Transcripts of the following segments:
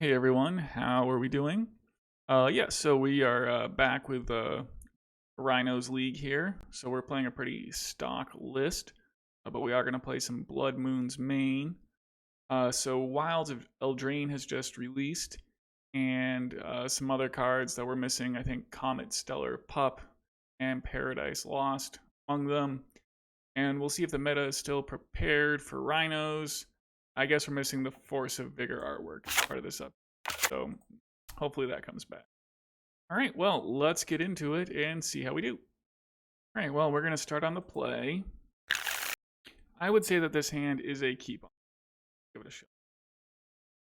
Hey everyone, how are we doing? Yeah, so we are back with Rhinos League here. So we're playing a pretty stock list, but we are going to play some Blood Moon's main. So Wilds of Eldraine has just released, and some other cards that we're missing. I think Comet Stellar Pup and Paradise Lost among them. And we'll see if the meta is still prepared for Rhinos. I guess we're missing the Force of Vigor artwork as part of this up. So hopefully that comes back. All right, well, let's get into it and see how we do. All right, well, we're going to start on the play. I would say that this hand is a keep on. Give it a shot.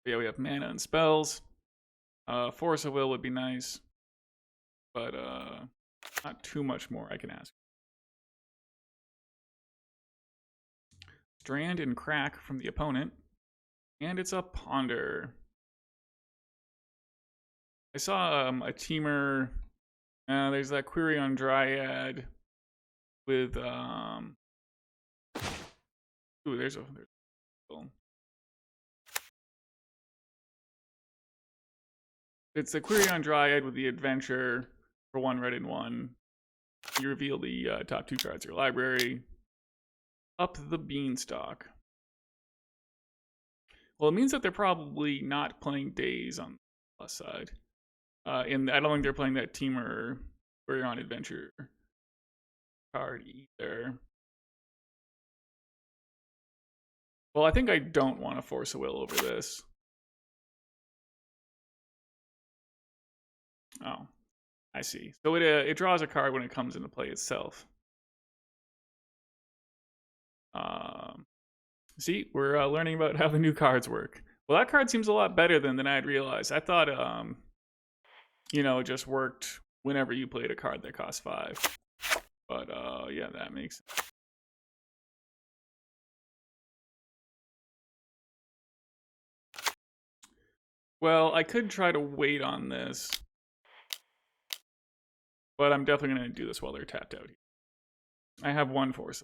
Yeah, we have mana and spells. Force of Will would be nice, but not too much more I can ask. Strand and Crack from the opponent, and it's a Ponder. I saw a Temur. There's that Query on Dryad with ooh, there's a it's the Query on Dryad with the adventure for 1 red and 1. You reveal the top 2 cards of your library. Up the Beanstalk. Well, it means that they're probably not playing Days on the plus side. And I don't think they're playing that Temur Query on Adventure card either. Well, I think I don't want to Force a Will over this. Oh, I see. So it draws a card when it comes into play itself. See, we're learning about how the new cards work. Well, that card seems a lot better than I had realized. I thought, it just worked whenever you played a card that cost 5. But yeah, that makes sense. Well, I could try to wait on this, but I'm definitely going to do this while they're tapped out here. I have 1 Force.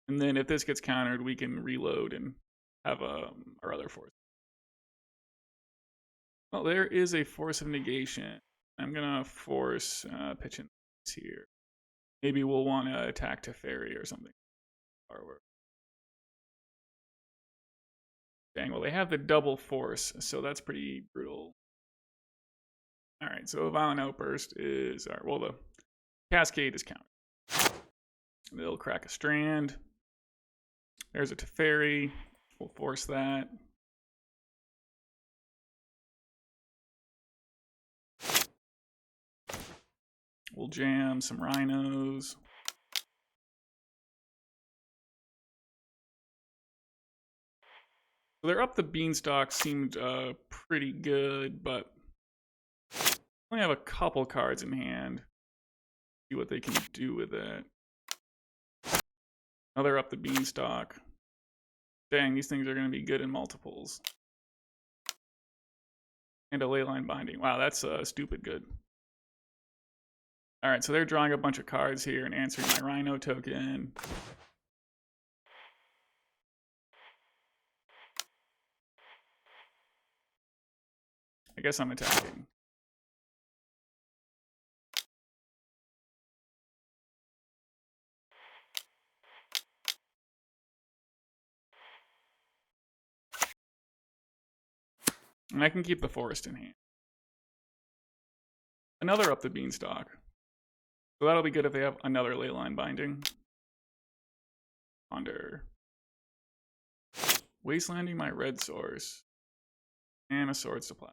And then if this gets countered, we can reload and have our other Force. Well, there is a Force of Negation. I'm going to force pitch in here. Maybe we'll want to attack Teferi or something. Dang, well, they have the double force, so that's pretty brutal. All right, so a Violent Outburst is, well, the Cascade is countered. They'll crack a Strand. There's a Teferi. We'll force that. We'll jam some Rhinos. So they're up the Beanstalk seemed pretty good, but only have a couple cards in hand. See what they can do with it. Now they're up the Beanstalk. Dang, these things are going to be good in multiples. And a Leyline Binding. Wow, that's stupid good. Alright, so they're drawing a bunch of cards here and answering my Rhino token. I guess I'm attacking. And I can keep the forest in hand. Another up the Beanstalk. So that'll be good if they have another Leyline Binding. Ponder. Wastelanding my red source. And a Sword Supply.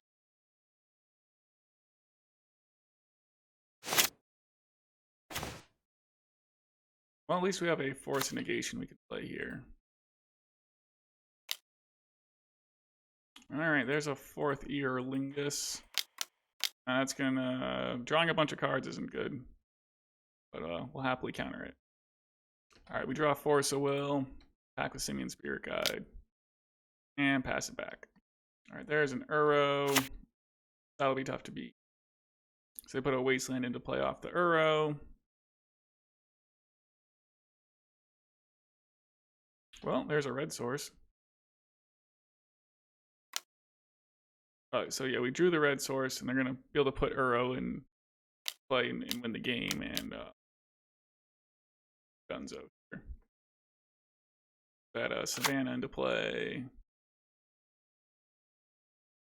Well, at least we have a Force of Negation we can play here. Alright, there's a 4th Earlingus. That's gonna... Drawing a bunch of cards isn't good. But we'll happily counter it. Alright, we draw Force of Will. Attack with Simian Spirit Guide. And pass it back. Alright, there's an Uro. That'll be tough to beat. So they put a Wasteland into play off the Uro. Well, there's a red source. So yeah, we drew the red source, and they're gonna be able to put Uro in play and win the game, and Gunzo here. That Savannah into play.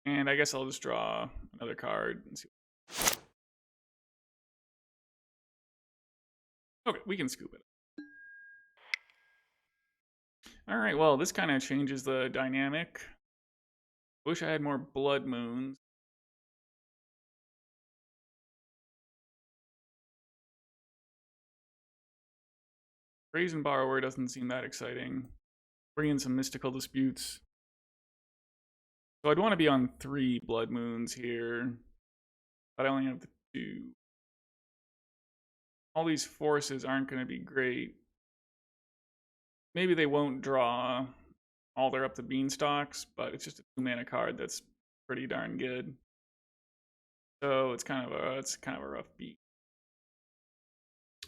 And I guess I'll just draw another card and see. Okay, we can scoop it. All right, well, this kind of changes the dynamic. Wish I had more blood moons. Brazen Borrower doesn't seem that exciting. Bring in some mystical disputes. So I'd want to be on 3 blood moons here, but I only have the 2. All these forces aren't going to be great. Maybe they won't draw all their up to Beanstalks, but it's just a 2-mana card that's pretty darn good. So it's kind of a rough beat.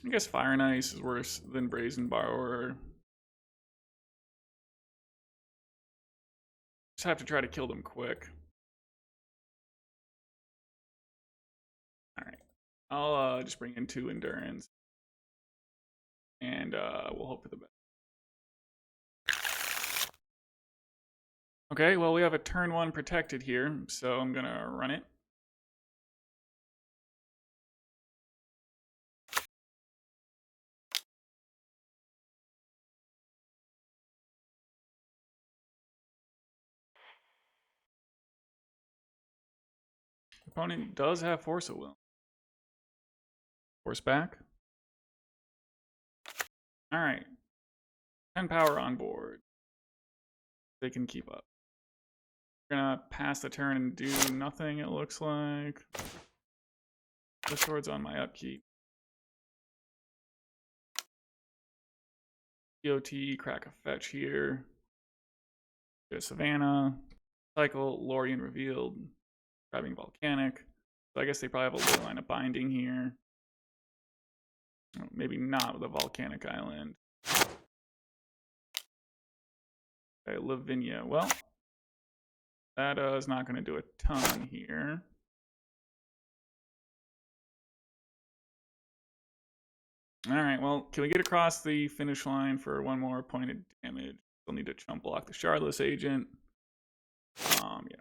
I guess Fire and Ice is worse than Brazen Borrower. Just have to try to kill them quick. Alright. I'll just bring in 2 Endurance. And we'll hope for the best. Okay, well, we have a turn 1 protected here, so I'm gonna run it. Opponent does have Force of Will. Force back. Alright. 10 power on board. They can keep up. We're gonna pass the turn and do nothing, it looks like. The sword's on my upkeep. EOT, crack a fetch here. Go to Savannah. Cycle, Lorien Revealed. Grabbing Volcanic. So I guess they probably have a line of binding here. Maybe not with a Volcanic Island. Okay, Lavinia. Well, that is not going to do a ton here. Alright, well, can we get across the finish line for 1 more point of damage? We'll need to chump block the Shardless Agent. Yeah.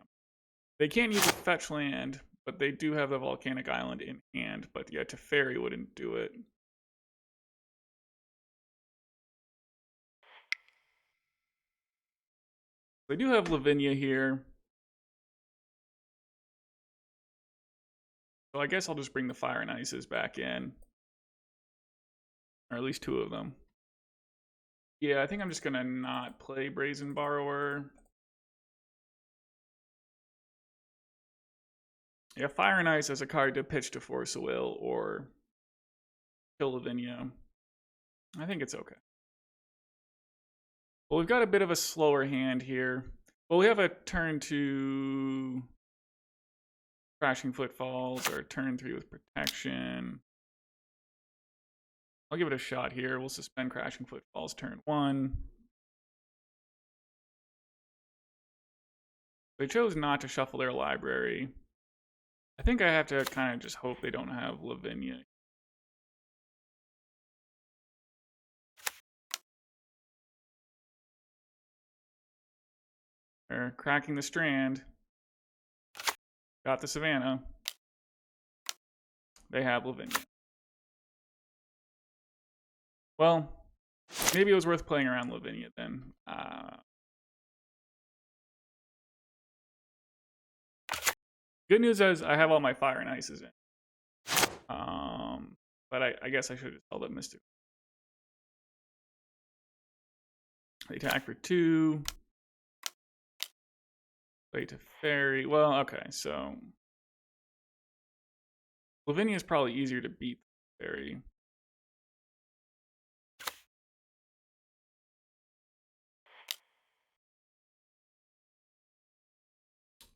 They can't use a fetch land, but they do have the Volcanic Island in hand. But yeah, Teferi wouldn't do it. They do have Lavinia here. So I guess I'll just bring the Fire and Ices back in. Or at least 2 of them. Yeah, I think I'm just going to not play Brazen Borrower. Yeah, Fire and Ice as a card to pitch to Force of Will or kill Lavinia. I think it's okay. Well, we've got a bit of a slower hand here. Well, we have a turn 2 Crashing Footfalls or turn 3 with Protection. I'll give it a shot here. We'll suspend Crashing Footfalls turn 1. They chose not to shuffle their library. I think I have to kind of just hope they don't have Lavinia. They're cracking the Strand. Got the Savannah. They have Lavinia. Well, maybe it was worth playing around Lavinia then. Good news is I have all my Fire and Ices in. But I guess I should have held up Mystic. They attack for 2. Play to Fairy. Well, okay, so Lavinia is probably easier to beat than Fairy.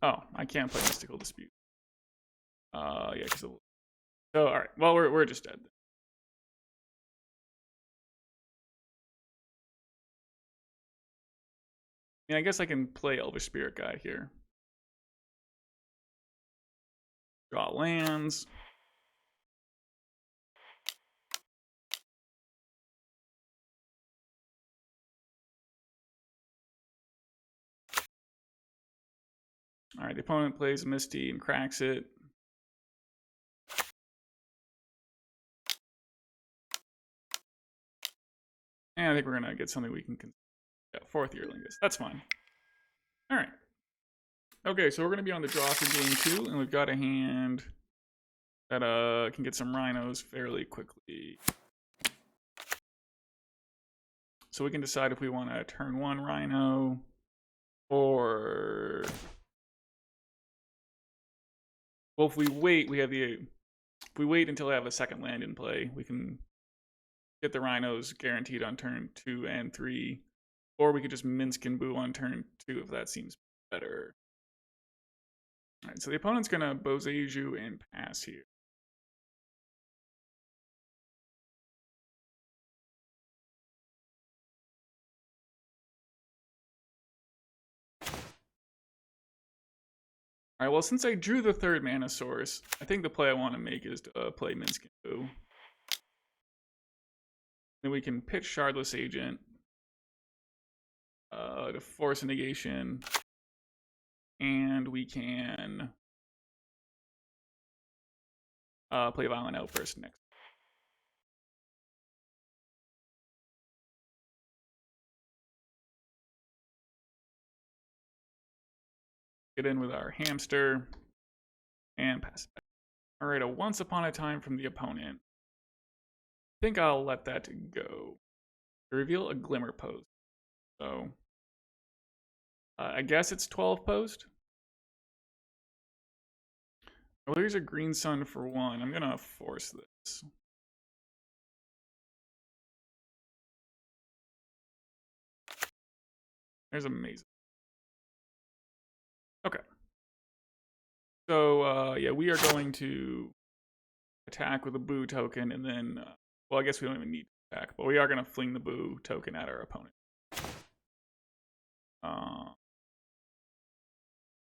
Oh, I can't play Mystical Dispute. Yeah, because of... So, all right. Well, we're just dead. I mean, I guess I can play Elvish Spirit Guide here. Draw lands. All right, the opponent plays Misty and cracks it. And I think we're going to get something we can... Yeah, 4th Yearlingus. That's fine. All right. Okay, so we're going to be on the draw for game 2, and we've got a hand that can get some Rhinos fairly quickly. So we can decide if we want to turn 1 Rhino, or... Well, if we wait, we have the... If we wait until I have a second land in play, we can get the Rhinos guaranteed on turn 2 and 3. Or we could just Minsc and Boo on turn 2 if that seems better. Alright, so the opponent's going to Boseiju and pass here. Alright, well, since I drew the 3rd mana source, I think the play I want to make is to play Minsc and Boo. Then we can pitch Shardless Agent to Force of Negation. And we can play Violent Outburst next. Get in with our hamster and pass it back. Alright, a Once Upon a Time from the opponent. I think I'll let that go. Reveal a Glimmer Post. So, I guess it's 12 post. Well, there's a Green Sun for 1. I'm gonna force this. There's amazing. Okay. So, yeah, we are going to attack with a Boo token, and then, well, I guess we don't even need to attack, but we are going to fling the Boo token at our opponent.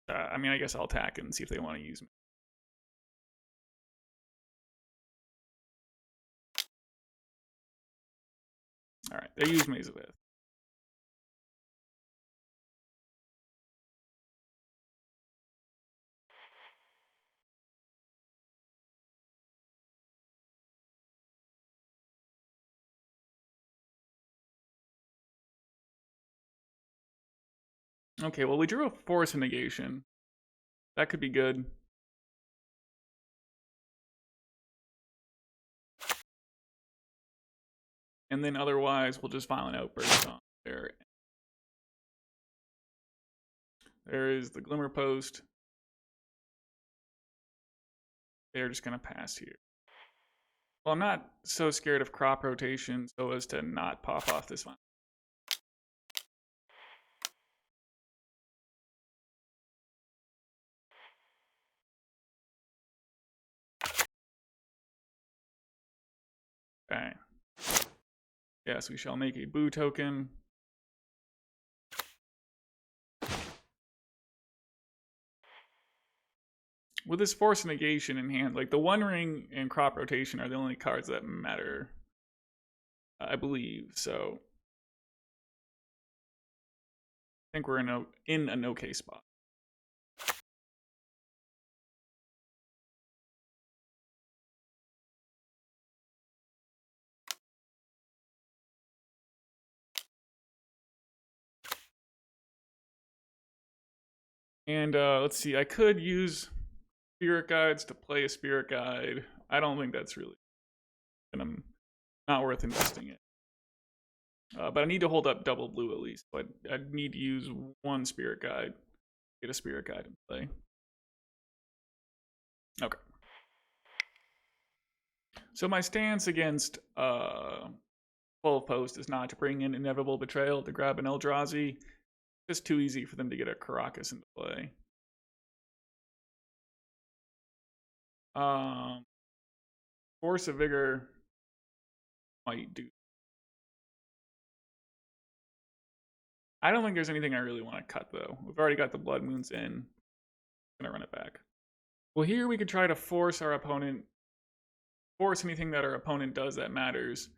I mean, I guess I'll attack and see if they want to use me. Alright, they use Maze of Ith. Okay, well, we drew a Force of Negation. That could be good. And then otherwise, we'll just Violent Outburst on there. There is the Glimmer Post. They're just going to pass here. Well, I'm not so scared of crop rotation so as to not pop off this one. Okay. Yes, we shall make a Boo token. With this Force of Negation in hand, like the One Ring and crop rotation are the only cards that matter, I believe. So I think we're in an okay spot. And let's see, I could use Spirit Guides to play a Spirit Guide. I don't think that's really not worth investing in. But I need to hold up double blue at least. So I'd need to use 1 Spirit Guide, get a Spirit Guide in play. Okay. So my stance against 12 post is not to bring in Inevitable Betrayal to grab an Eldrazi. It's too easy for them to get a Karakas into play. Force of Vigor might do. I don't think there's anything I really want to cut though. We've already got the Blood Moons in. I'm gonna run it back. Well, here we could try to force our opponent, force anything that our opponent does that matters,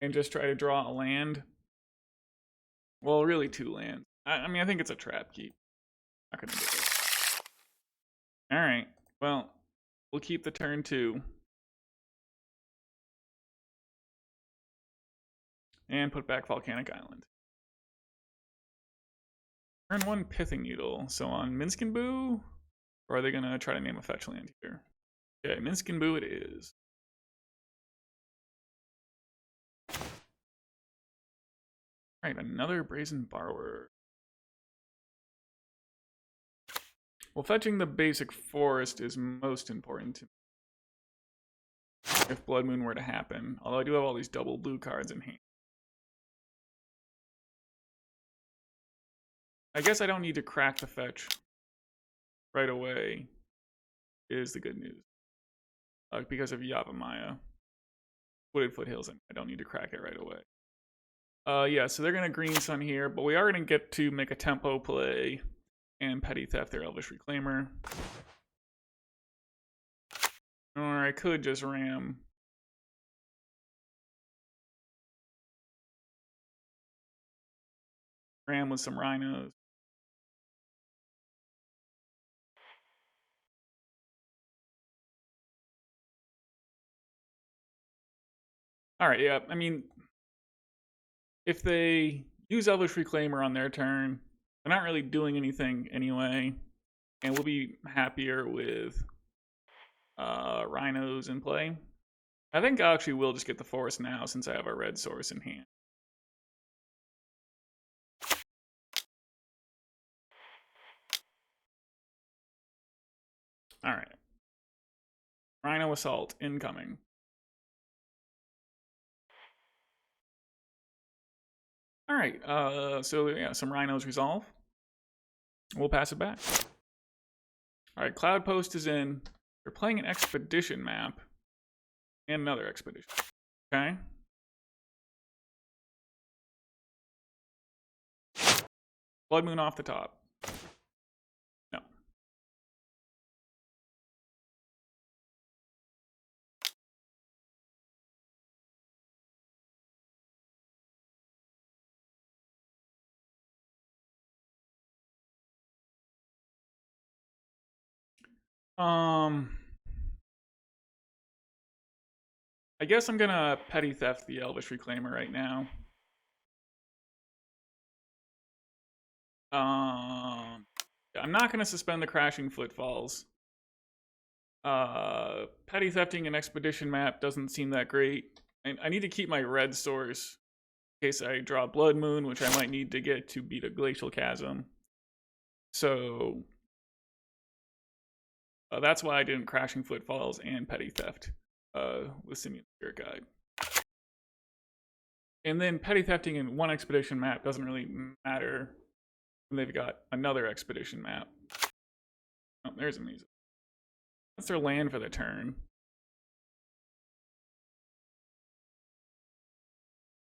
and just try to draw a land. Well, really 2 lands. I mean, I think it's a trap keep. Not gonna do it. Alright, well, we'll keep the turn 2. And put back Volcanic Island. Turn 1 Pithing Needle. So on Minsc and Boo, or are they gonna try to name a fetch land here? Okay, Minsc and Boo it is. Alright, another Brazen Borrower. Well, fetching the basic forest is most important to me if Blood Moon were to happen. Although I do have all these double blue cards in hand. I guess I don't need to crack the fetch right away, is the good news. Because of Yavimaya. Wooded Foothills, I don't need to crack it right away. Yeah, so they're going to green sun here, but we are going to get to make a tempo play and petty theft their Elvish Reclaimer. Or I could just ram. Ram with some Rhinos. Alright, yeah, I mean, if they use Elvish Reclaimer on their turn, they're not really doing anything anyway, and we'll be happier with Rhinos in play. I think I actually will just get the forest now since I have a red source in hand. Alright. Rhino Assault incoming. Alright, so yeah, some Rhinos resolve. We'll pass it back. Alright, Cloud Post is in. They're playing an expedition map. And another expedition. Okay. Blood Moon off the top. No. I guess I'm gonna petty theft the Elvish Reclaimer right now. I'm not gonna suspend the Crashing Footfalls. Petty thefting an expedition map doesn't seem that great. I need to keep my red source in case I draw Blood Moon, which I might need to get to beat a Glacial Chasm. So that's why I didn't Crashing Footfalls and Petty Theft with Simian Spirit Guide. And then Petty Thefting in one expedition map doesn't really matter when they've got another expedition map. Oh, there's a music. That's their land for the turn.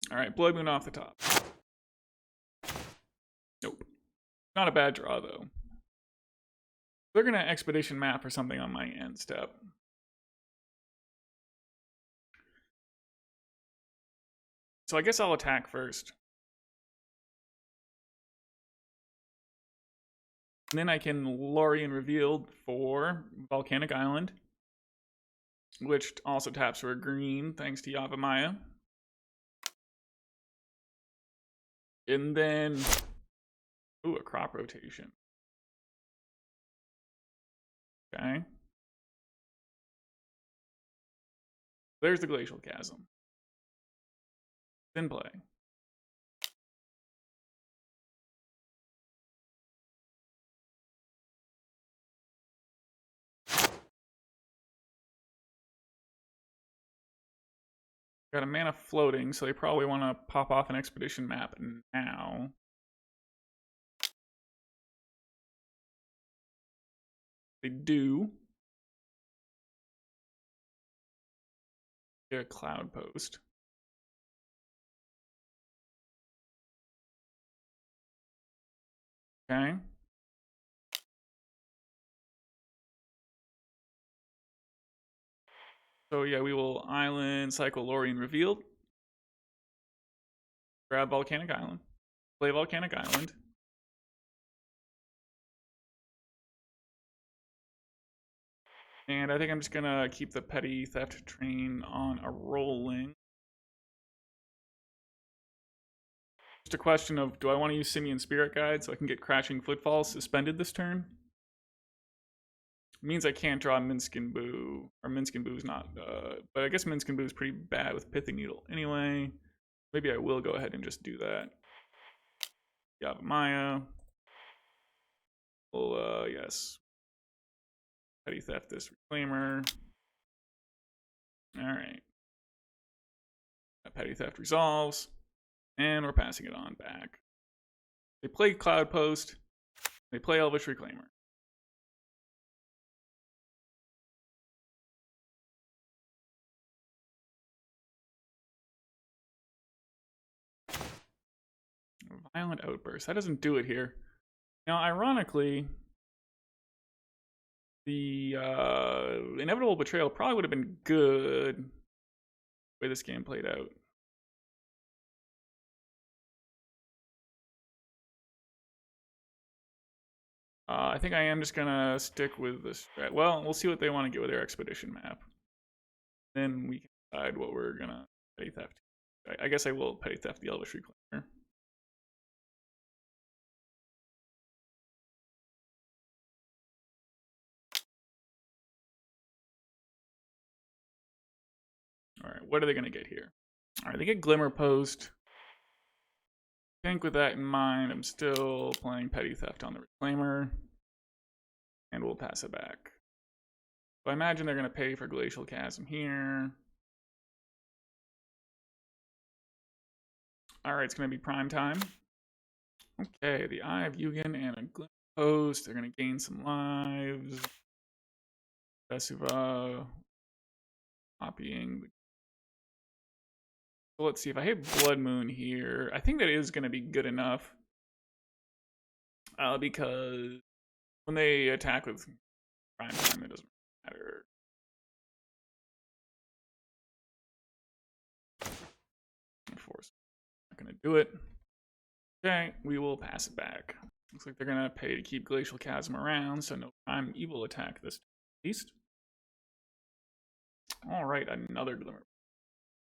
Alright, Blood Moon off the top. Nope. Not a bad draw, though. They're going to expedition map or something on my end step. So I guess I'll attack first. And then I can Lorien Revealed for Volcanic Island, which also taps for a green thanks to Yavimaya. And then, ooh, a crop rotation. Okay. There's the Glacial Chasm. In play. Got a mana floating, so they probably want to pop off an expedition map now. They do. Get a Cloud Post. Okay. So yeah, we will island cycle Lorien Revealed. Grab Volcanic Island. Play Volcanic Island. And I think I'm just gonna keep the Petty Theft train on a rolling. Just a question of, do I want to use Simian Spirit Guide so I can get Crashing Footfalls suspended this turn? It means I can't draw Minsc and Boo, or Minsc and Boo's not, but I guess Minsc and Boo is pretty bad with Pithing Needle anyway. Maybe I will go ahead and just do that. Yavimaya. Well, yes. Petty Theft this Reclaimer. Alright. Petty Theft resolves. And we're passing it on back. They play Cloud Post. They play Elvish Reclaimer. Violent Outburst. That doesn't do it here. Now, ironically, the Inevitable Betrayal probably would have been good the way this game played out. I think I am just gonna stick with this strat. Well, we'll see what they want to get with their expedition map. Then we can decide what we're gonna petty theft. I guess I will petty theft the Elvish Reclaimer. Alright, what are they gonna get here? Alright, they get Glimmer Post. I think with that in mind, I'm still playing petty theft on the Reclaimer. And we'll pass it back. So I imagine they're going to pay for Glacial Chasm here. Alright, it's going to be prime time. Okay, the Eye of Yugen and a Glimmer Post. They're going to gain some lives. Vesuva. Copying. So let's see, if I hit Blood Moon here, I think that is going to be good enough. Because when they attack with prime time, it doesn't matter. Force. Not going to do it. Okay, we will pass it back. Looks like they're going to pay to keep Glacial Chasm around, so no prime evil attack this at least. Alright, another Glimmer.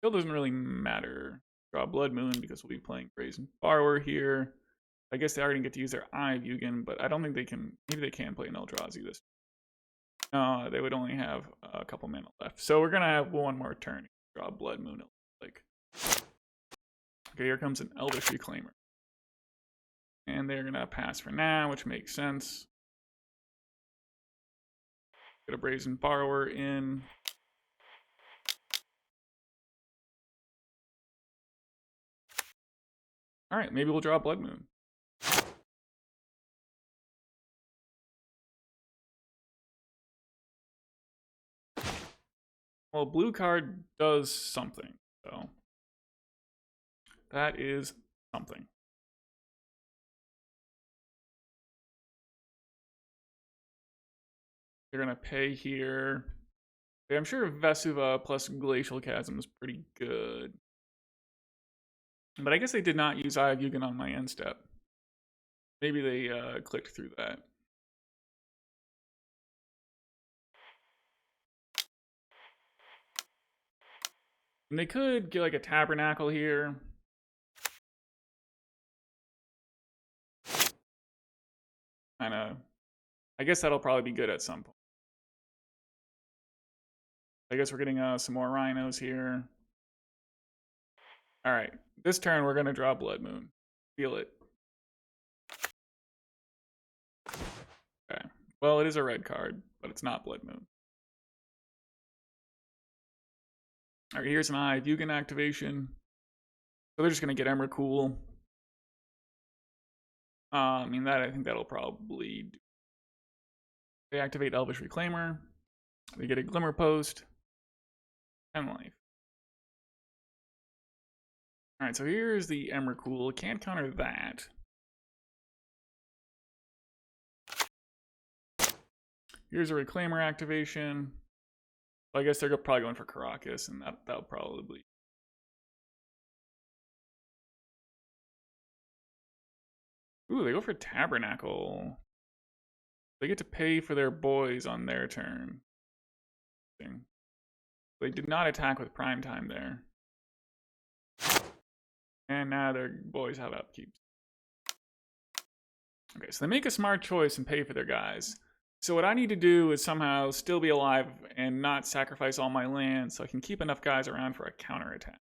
Still doesn't really matter. Draw Blood Moon because we'll be playing Brazen Borrower here. I guess they are going to get to use their Eye of Yugen, but I don't think they can. Maybe they can play an Eldrazi this. No, they would only have a couple mana left. So we're going to have one more turn. Draw Blood Moon. Like, okay, here comes an Elvish Reclaimer. And they're going to pass for now, which makes sense. Get a Brazen Borrower in. Alright, maybe we'll draw Blood Moon. Well, blue card does something, so that is something. They're gonna pay here. I'm sure Vesuva plus Glacial Chasm is pretty good. But I guess they did not use Eye of Yugen on my end step. Maybe they clicked through that. And they could get like a Tabernacle here. Kinda. I guess that'll probably be good at some point. I guess we're getting some more Rhinos here. Alright. This turn we're gonna draw Blood Moon. Feel it. Okay. Well, it is a red card, but it's not Blood Moon. Alright, here's an Eye of Yugen activation. So they're just gonna get Emrakul. I mean, I think that'll probably do. They activate Elvish Reclaimer. They get a Glimmer Post. 10 life. Alright, so here's the Emrakul. Can't counter that. Here's a Reclaimer activation. I guess they're probably going for Caracas, and that'll probably. Ooh, they go for Tabernacle. They get to pay for their boys on their turn. They did not attack with prime time there. And now their boys have upkeep. Okay, so they make a smart choice and pay for their guys. So what I need to do is somehow still be alive and not sacrifice all my land so I can keep enough guys around for a counterattack.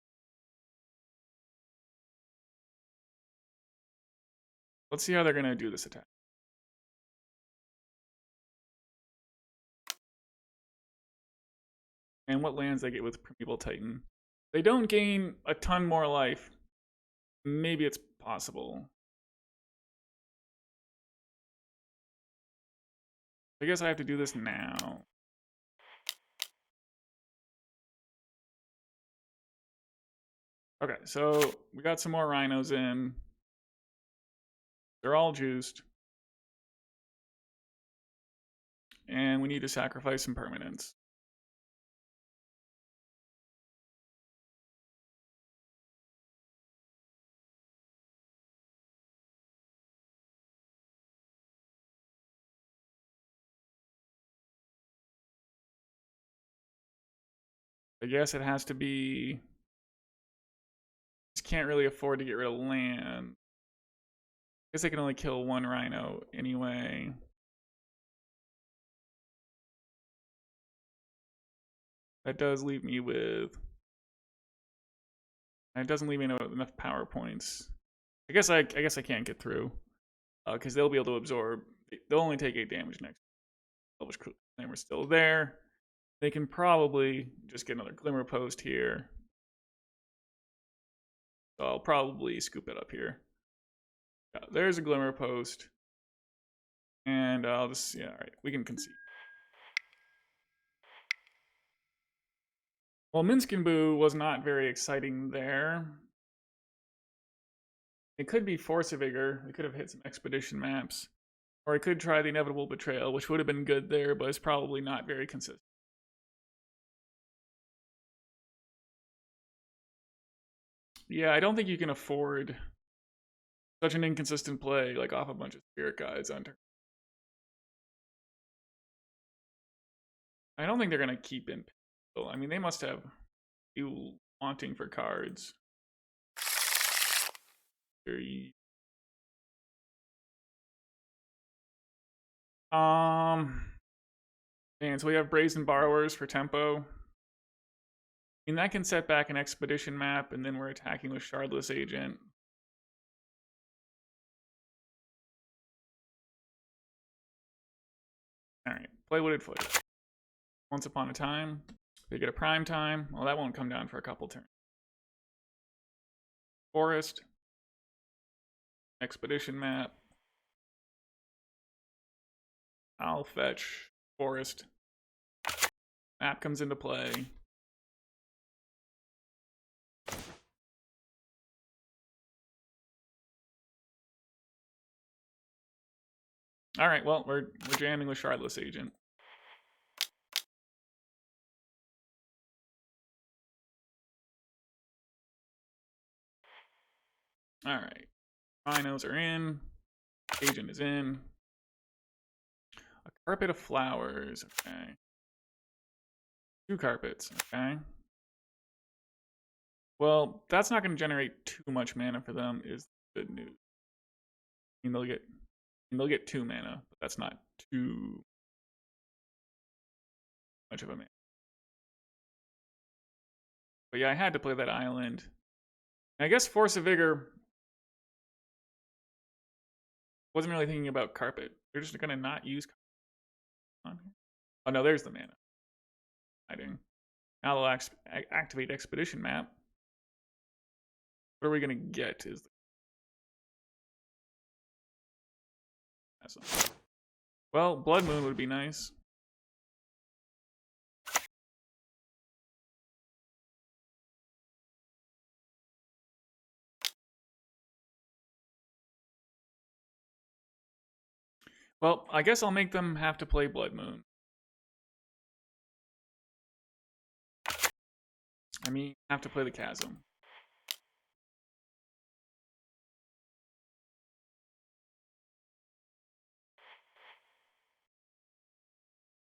Let's see how they're going to do this attack. And what lands they get with Primeval Titan. They don't gain a ton more life. Maybe it's possible. I guess I have to do this now. Okay, so we got some more Rhinos in. They're all juiced. And we need to sacrifice some permanents. I guess it has to be. Just can't really afford to get rid of land. I guess I can only kill one Rhino anyway. That does leave me with. It doesn't leave me enough power points. I guess I can't get through because they'll be able to absorb. They'll only take 8 damage next. Elvish Claimer's still there. They can probably just get another Glimmer Post here. So I'll probably scoop it up here. Yeah, there's a Glimmer Post. And I'll just, yeah, all right, we can concede. Well, Minsc was not very exciting there. It could be Force of Vigor. We could have hit some expedition maps. Or I could try the Inevitable Betrayal, which would have been good there, but it's probably not very consistent. Yeah, I don't think you can afford such an inconsistent play, like off a bunch of Spirit Guides on turn. I don't think they're going to keep in. I mean, they must have you wanting for cards. And so we have Brazen Borrowers for tempo. I mean, that can set back an expedition map, and then we're attacking with Shardless Agent. Alright, play Wooded Foothills. Once upon a time. They get a prime time. Well, that won't come down for a couple turns. Forest. Expedition map. I'll fetch Forest. Map comes into play. Alright, well, we're jamming with Shardless Agent. Alright. Rhinos are in. Agent is in. A carpet of flowers. Okay. 2 carpets. Okay. Well, that's not going to generate too much mana for them, is good news. I mean, they'll get 2 mana, but that's not too much of a mana. But yeah, I had to play that island. And I guess Force of Vigor wasn't really thinking about carpet. They're just gonna not use carpet. Oh no, there's the mana. Hiding. Now they'll activate Expedition Map. What are we gonna get? Is well, Blood Moon would be nice. Well, I guess I'll make them have to play Blood Moon. I mean, I have to play the Chasm.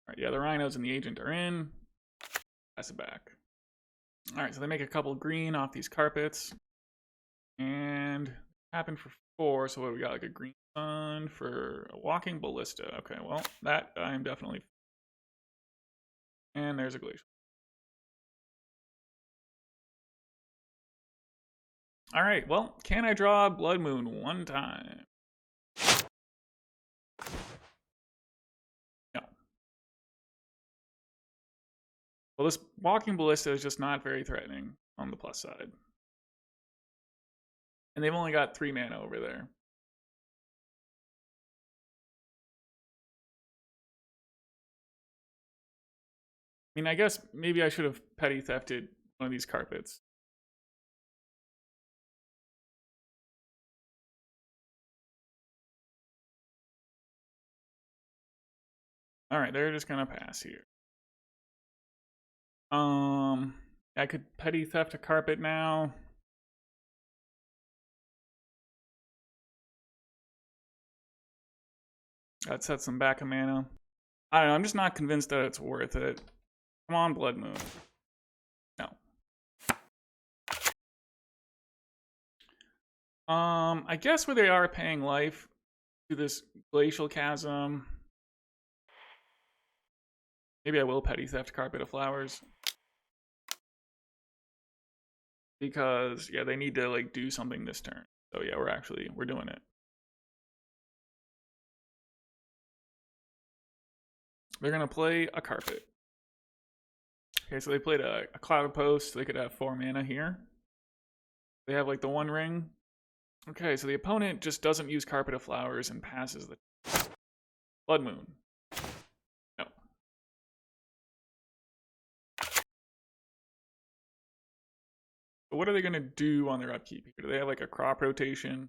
Alright, yeah, the Rhinos and the Agent are in. Pass it back. Alright, so they make a couple green off these carpets. And happen for 4, so what do we got? Like a green sun for a walking ballista. Okay, well, that I'm definitely. And there's a glacial. Alright, well, can I draw Blood Moon one time? No. Well, this walking ballista is just not very threatening on the plus side. And they've only got 3 mana over there. I mean, I guess maybe I should have petty thefted one of these carpets. Alright, they're just gonna pass here. I could petty theft a carpet now. That sets them back a mana. I don't know, I'm just not convinced that it's worth it. Come on, Blood Moon. No. I guess where they are paying life to this glacial chasm. Maybe I will petty theft Carpet of Flowers. Because, yeah, they need to, like, do something this turn. So, yeah, we're doing it. They're going to play a carpet. Okay, so they played a Cloud Post. They could have 4 mana here. They have, like, the 1 ring. Okay, so the opponent just doesn't use Carpet of Flowers and passes the Blood Moon. No. But what are they going to do on their upkeep here? Do they have, like, a crop rotation?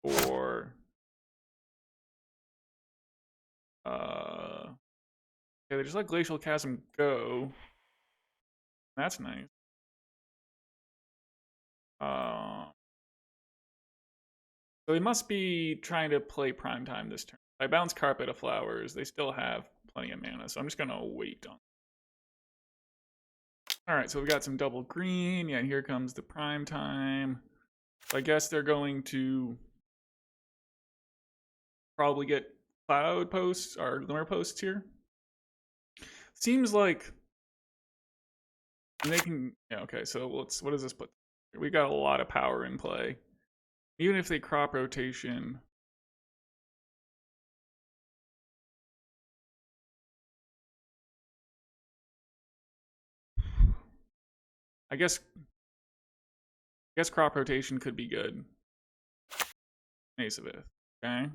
Or... yeah, they just let Glacial Chasm go. That's nice. So they must be trying to play Primetime this turn. I bounce Carpet of Flowers. They still have plenty of mana, so I'm just going to wait on. Alright, so we got some double green. Yeah, here comes the Primetime. So I guess they're going to probably get Cloud Posts or Glimmer Posts here. Seems like they can. Yeah, okay, so what does this put? We got a lot of power in play. Even if they crop rotation. I guess crop rotation could be good. Ace of it. Okay.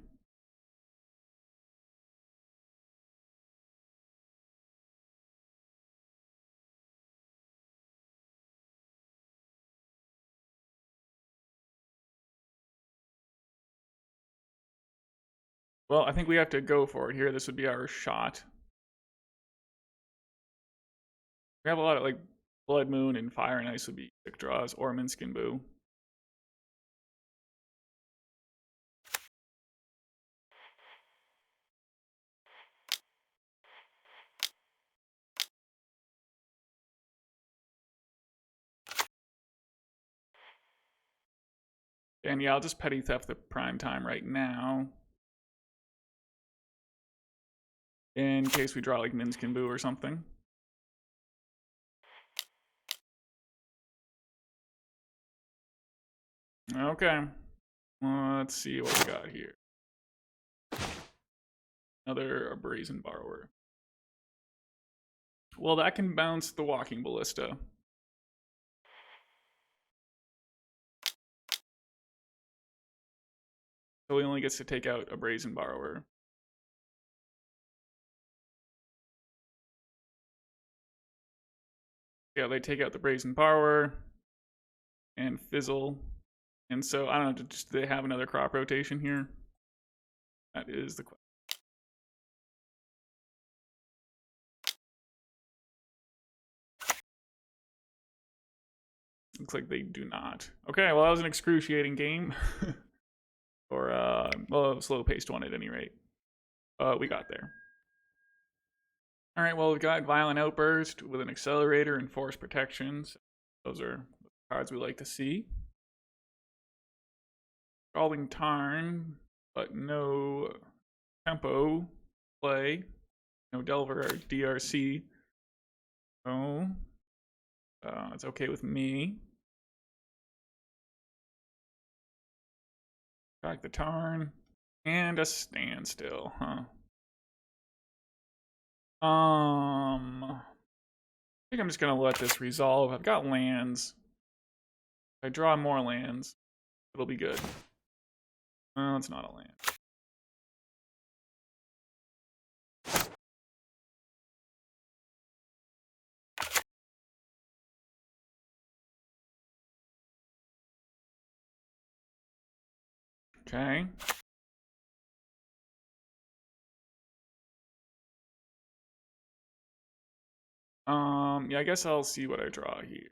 Well, I think we have to go for it here. This would be our shot. We have a lot of, like, Blood Moon and Fire and Ice would be quick draws, or Minsc and Boo. And yeah, I'll just petty theft the Primetime right now. In case we draw, like, Minsc and Boo or something. Okay. Let's see what we got here. Another Brazen Borrower. Well, that can bounce the Walking Ballista. So he only gets to take out a Brazen Borrower. Yeah, they take out the Brazen Borrower and fizzle. And so, I don't know, do they have another crop rotation here? That is the question. Looks like they do not. Okay, well, that was an excruciating game. Or, well, a slow-paced one at any rate. We got there. All right, well, we've got Violent Outburst with an Accelerator and Force Protections. Those are cards we like to see. Scalding Tarn, but no tempo play. No Delver or DRC. No. It's okay with me. Back the Tarn. And a Standstill, huh? I think I'm just gonna let this resolve. I've got lands. If I draw more lands, it'll be good. No, it's not a land. Okay. Yeah, I guess I'll see what I draw here.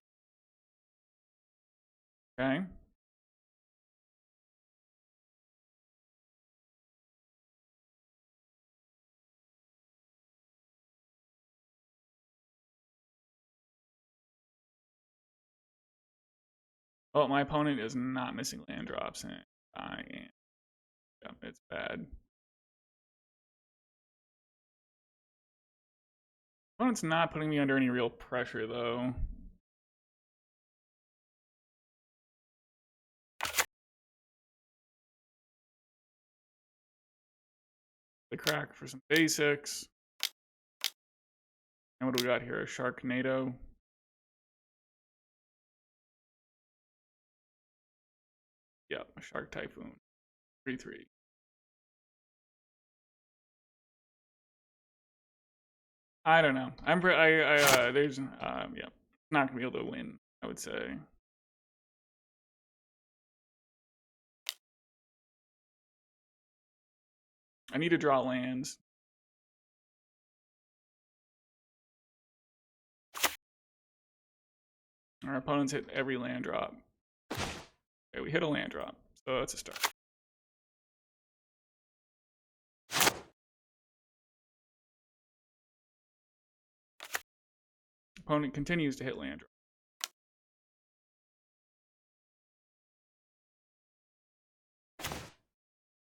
Okay. Oh, my opponent is not missing land drops, and I am. Yep, it's bad. Opponent's not putting me under any real pressure, though. The crack for some basics. And what do we got here? A Sharknado. Yep, a Shark Typhoon. 3/3. I don't know. There's yeah, not gonna be able to win, I would say. I need to draw lands. Our opponents hit every land drop. Okay, we hit a land drop, so that's a start. Opponent continues to hit land drop.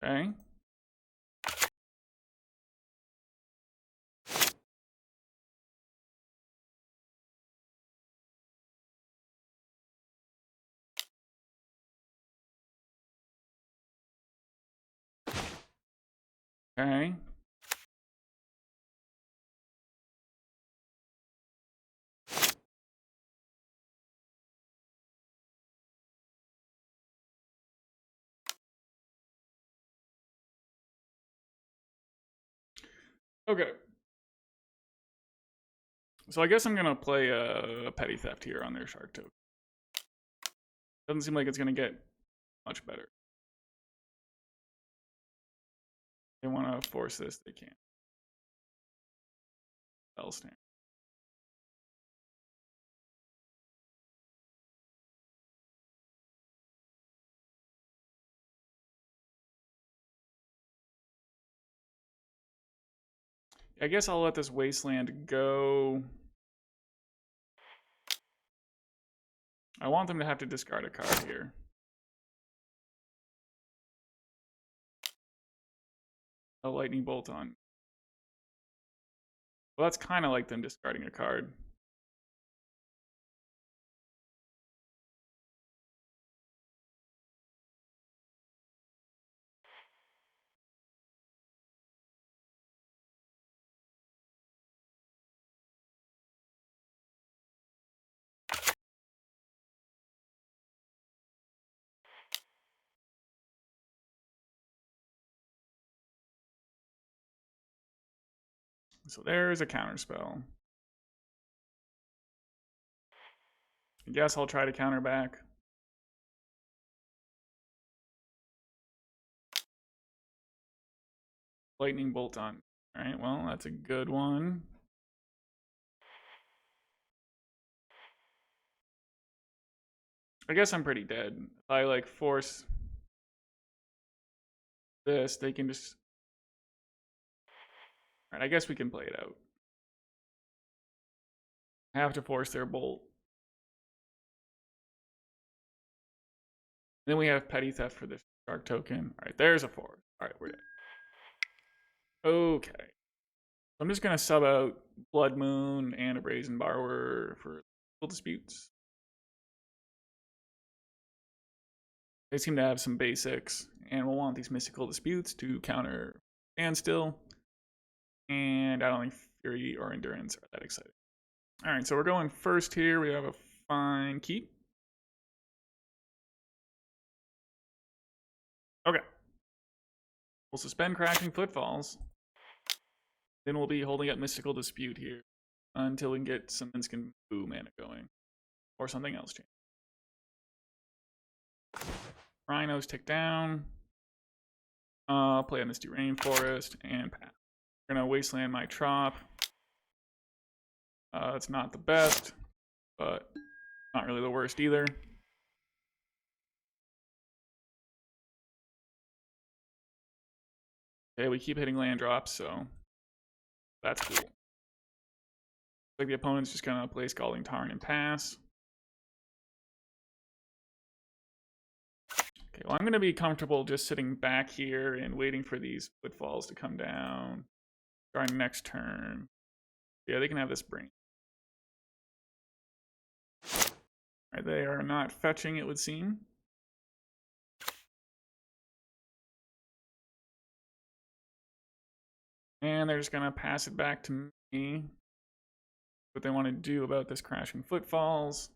Okay. Okay. Okay. So I guess I'm gonna play a Petty Theft here on their Shark token. Doesn't seem like it's gonna get much better. They want to force this, they can't. Stand. I guess I'll let this Wasteland go. I want them to have to discard a card here. A Lightning Bolt on. Well, that's kind of like them discarding a card. So there's a counterspell. I guess I'll try to counter back. Lightning Bolt on. Alright, well, that's a good one. I guess I'm pretty dead. If I like force this, they can just... Alright, I guess we can play it out. I have to force their bolt. Then we have petty theft for this shark token. Alright, there's a 4. Alright, we're dead. Okay. I'm just gonna sub out Blood Moon and a Brazen Borrower for disputes. They seem to have some basics, and we'll want these mystical disputes to counter Standstill. And I don't think Fury or Endurance are that exciting. Alright, so we're going first here. We have a fine keep. Okay. We'll suspend Crashing Footfalls. Then we'll be holding up Mystical Dispute here until we can get some Minsc and Boo mana going. Or something else change. Rhinos tick down. Play a Misty Rainforest and pass. We're gonna wasteland my Trop. It's not the best, but not really the worst either. Okay, we keep hitting land drops, so that's cool. Like the opponent's just gonna play Scalding Tarn and pass. Okay, well I'm gonna be comfortable just sitting back here and waiting for these footfalls to come down. Our next turn. Yeah, they can have this brain. Right, they are not fetching, it would seem. And they're just gonna pass it back to me. What they want to do about this Crashing Footfalls.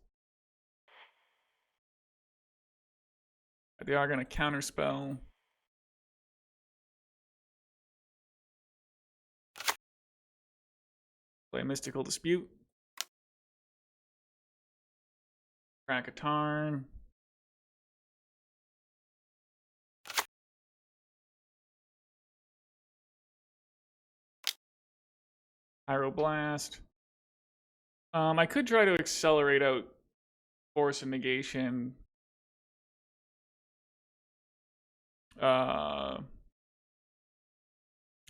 They are gonna counterspell. Play Mystical Dispute. Crack a Tarn. Pyroblast. I could try to accelerate out Force of Negation. I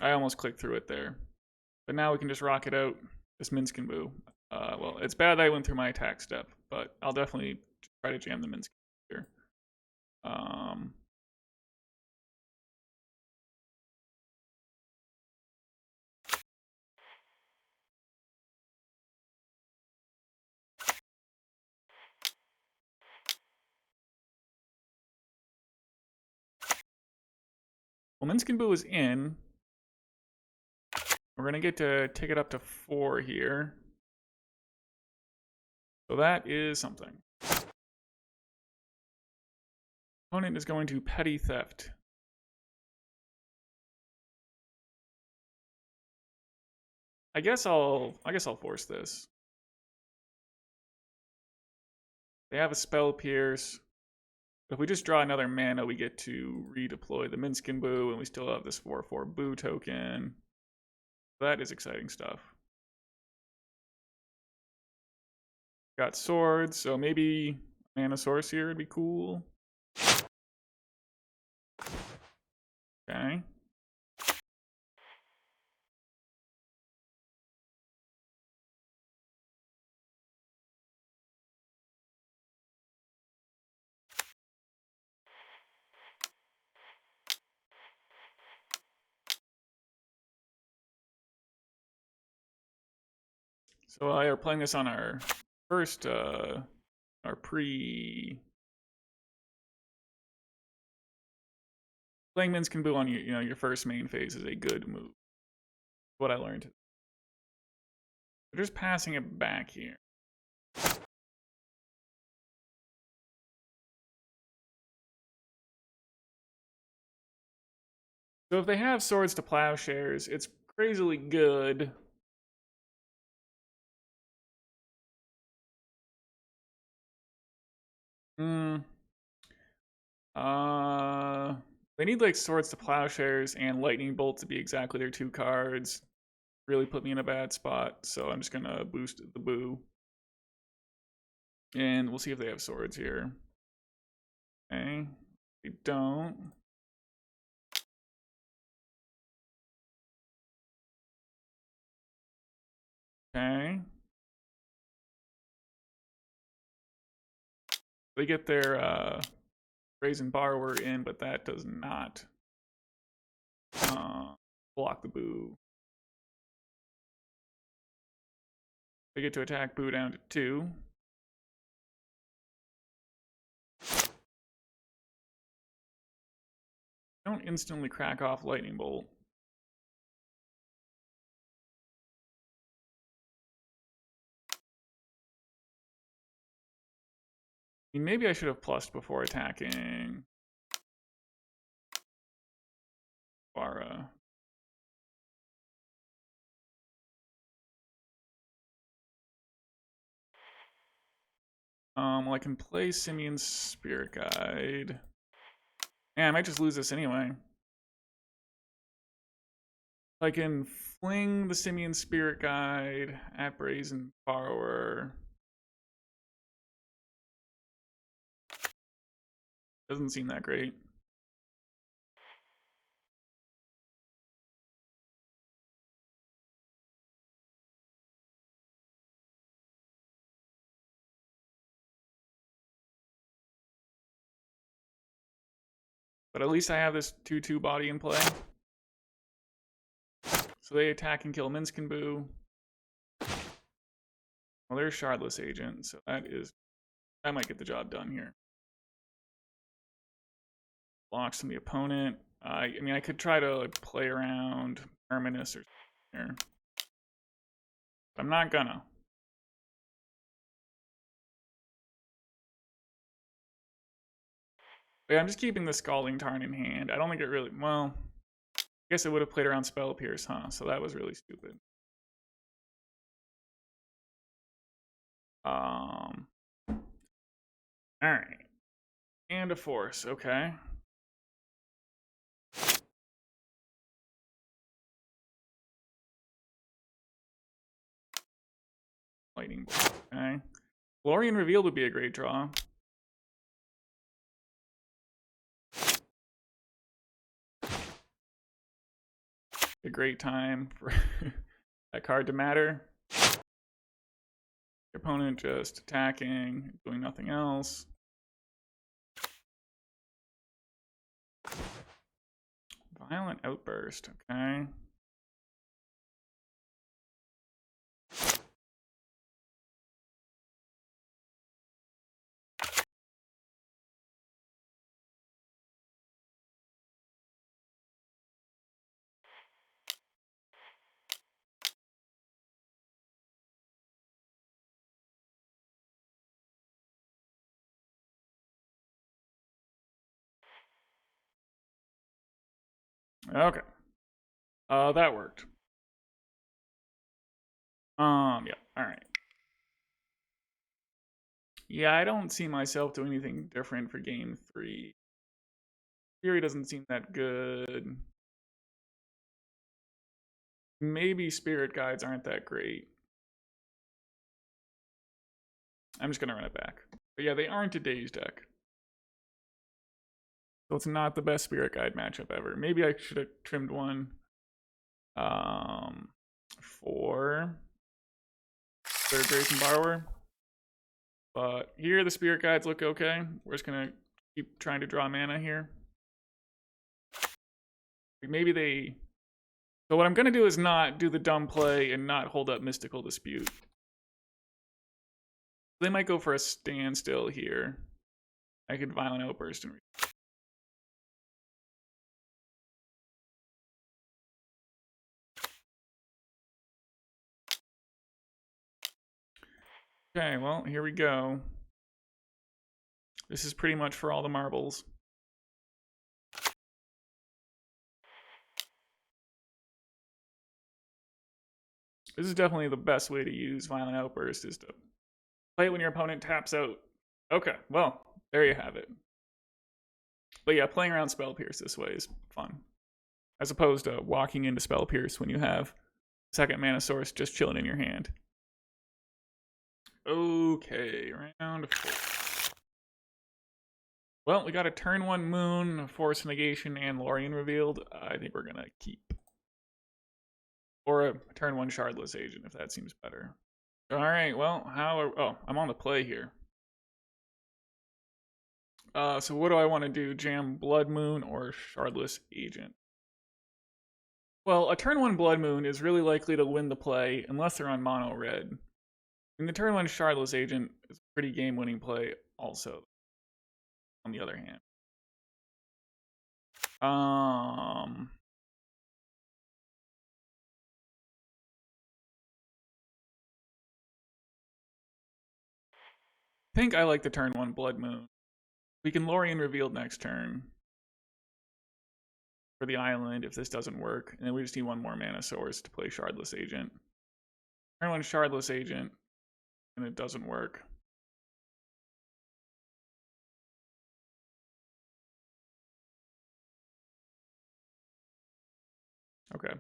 almost clicked through it there. But now we can just rock it out. This Minsc and Boo. Well, it's bad that I went through my attack step, but I'll definitely try to jam the Minsc here. Well, Minsc and Boo is in. We're going to get to take it up to 4 here. So that is something. Opponent is going to petty theft. I guess I'll force this. They have a Spell Pierce. If we just draw another mana, we get to redeploy the Minsc and Boo, and we still have this 4/4 Boo token. That is exciting stuff. Got swords, so maybe mana source here would be cool. Okay. So we are playing this on our first, our playing Minsc and Boo on your first main phase is a good move. What I learned. We're just passing it back here. So if they have Swords to Plowshares, it's crazily good. They need like Swords to Plowshares and Lightning Bolt to be exactly their 2 cards. Really put me in a bad spot, so I'm just gonna boost the Boo. And we'll see if they have swords here. Okay. They don't. Okay. They get their Brazen Borrower in, but that does not block the boo. They get to attack boo down to 2. Don't instantly crack off Lightning Bolt. I mean, maybe I should have plussed before attacking Vara. Well, I can play Simian's Spirit Guide. Yeah, I might just lose this anyway. I can fling the Simian Spirit Guide at Brazen Borrower. Doesn't seem that great. But at least I have this 2/2 body in play. So they attack and kill Minsc and Boo. Well, there's Shardless Agent, so that might get the job done here. Blocks from the opponent. I mean, I could try to play around Terminus or something here. But I'm not gonna. But yeah, I'm just keeping the Scalding Tarn in hand. I don't think it really, well, I guess it would have played around Spell Pierce, huh? So that was really stupid. Alright. And a Force, okay. Lightning Bolt, okay. Lorien Reveald would be a great draw. A great time for that card to matter. Your opponent just attacking, doing nothing else. Violent Outburst, okay. Okay. That worked. Yeah, alright. Yeah, I don't see myself doing anything different for game 3. Theory doesn't seem that good. Maybe Spirit Guides aren't that great. I'm just gonna run it back. But yeah, they aren't a Daze deck. So it's not the best Spirit Guide matchup ever. Maybe I should have trimmed one for third Brazen Borrower. But here the Spirit Guides look okay. We're just gonna keep trying to draw mana here. Maybe they... So what I'm gonna do is not do the dumb play and not hold up Mystical Dispute. They might go for a Standstill here. I could Violent Outburst and... Okay, well, here we go. This is pretty much for all the marbles. This is definitely the best way to use Violent Outburst, is to play it when your opponent taps out. Okay, well, there you have it. But yeah, playing around Spell Pierce this way is fun. As opposed to walking into Spell Pierce when you have second mana source just chilling in your hand. Okay, round 4. Well, we got a turn 1 Moon, Force of Negation, and Lorien Revealed. I think we're gonna keep. Or a turn 1 Shardless Agent, if that seems better. Alright, well, oh, I'm on the play here. So what do I want to do? Jam Blood Moon or Shardless Agent? Well, a turn 1 Blood Moon is really likely to win the play unless they're on mono red. And the turn 1 Shardless Agent is a pretty game-winning play also, on the other hand. I think I like the turn 1 Blood Moon. We can Lorien Revealed next turn for the island if this doesn't work, and then we just need one more mana source to play Shardless Agent. Turn 1 Shardless Agent, and it doesn't work. Okay.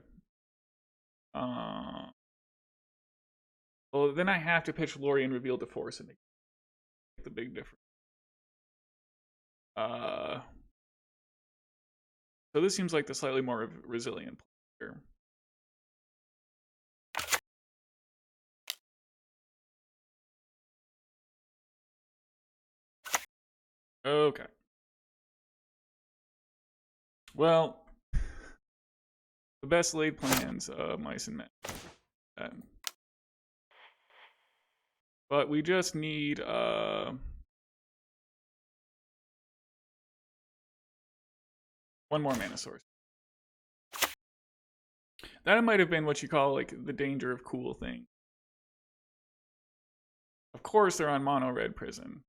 Well, then I have to pitch Lorien Revealed to Force and make the big difference. So this seems like the slightly more resilient player. Okay. Well, the best laid plans, mice and men. But we just need one more mana source. That might have been what you call like the danger of cool thing. Of course they're on mono red prison.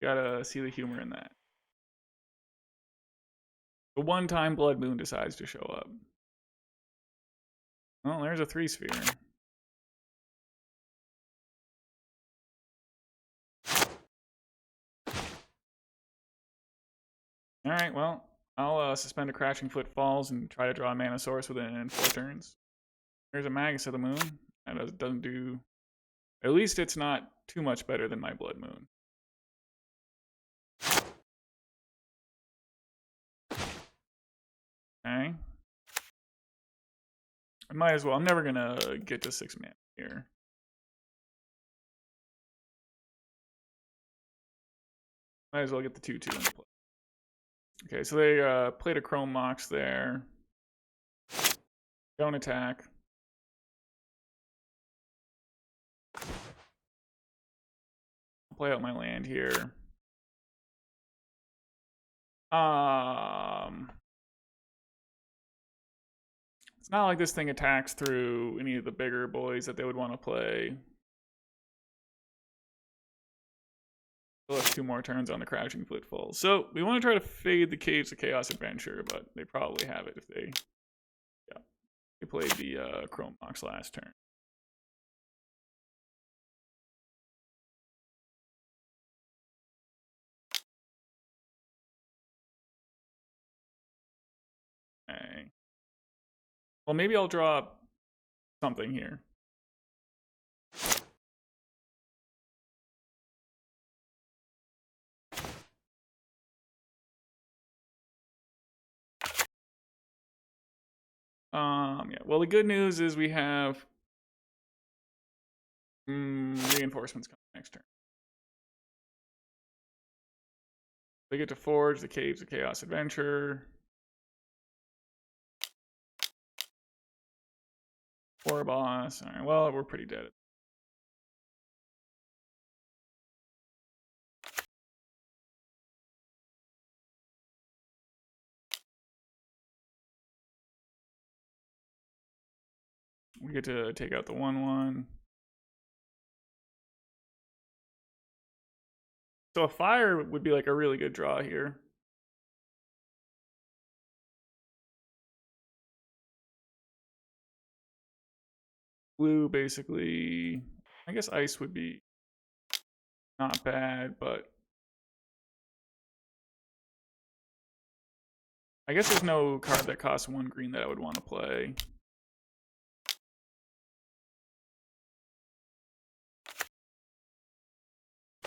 Gotta see the humor in that. The one time Blood Moon decides to show up. Well, there's a 3-sphere. Alright, well, I'll suspend a Crashing Footfalls and try to draw a mana source within 4 turns. There's a Magus of the Moon. That doesn't do... At least it's not too much better than my Blood Moon. Okay. I might as well. I'm never gonna get to 6 mana here. Might as well get the 2/2 into play. Okay, so they played a Chrome Mox there. Don't attack. I'll play out my land here. It's not like this thing attacks through any of the bigger boys that they would want to play. Still have 2 more turns on the Crashing Footfalls. So we want to try to fade the Caves of Chaos Adventure, but they probably have it if they played the Chrome Mox last turn. Okay. Well, maybe I'll draw something here. Yeah. Well, the good news is we have reinforcements coming next turn. We get to forge the Caves of Chaos Adventure. 4 boss. All right. Well, we're pretty dead. We get to take out the 1/1. So a fire would be like a really good draw here. Blue, basically. I guess ice would be not bad, but I guess there's no card that costs 1 green that I would want to play.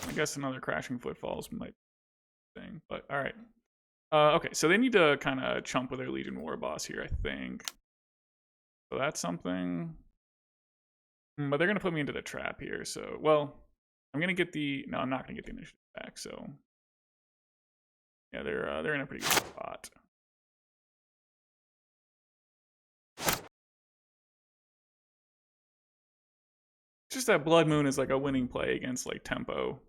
I guess another Crashing Footfalls might thing. But all right. Okay, so they need to kind of chump with their Legion War boss here, I think. So that's something. But they're going to put me into the trap here. So, well, I'm going to get the... No, I'm not going to get the initiative back. So, yeah, they're in a pretty good spot. It's just that Blood Moon is like a winning play against like tempo.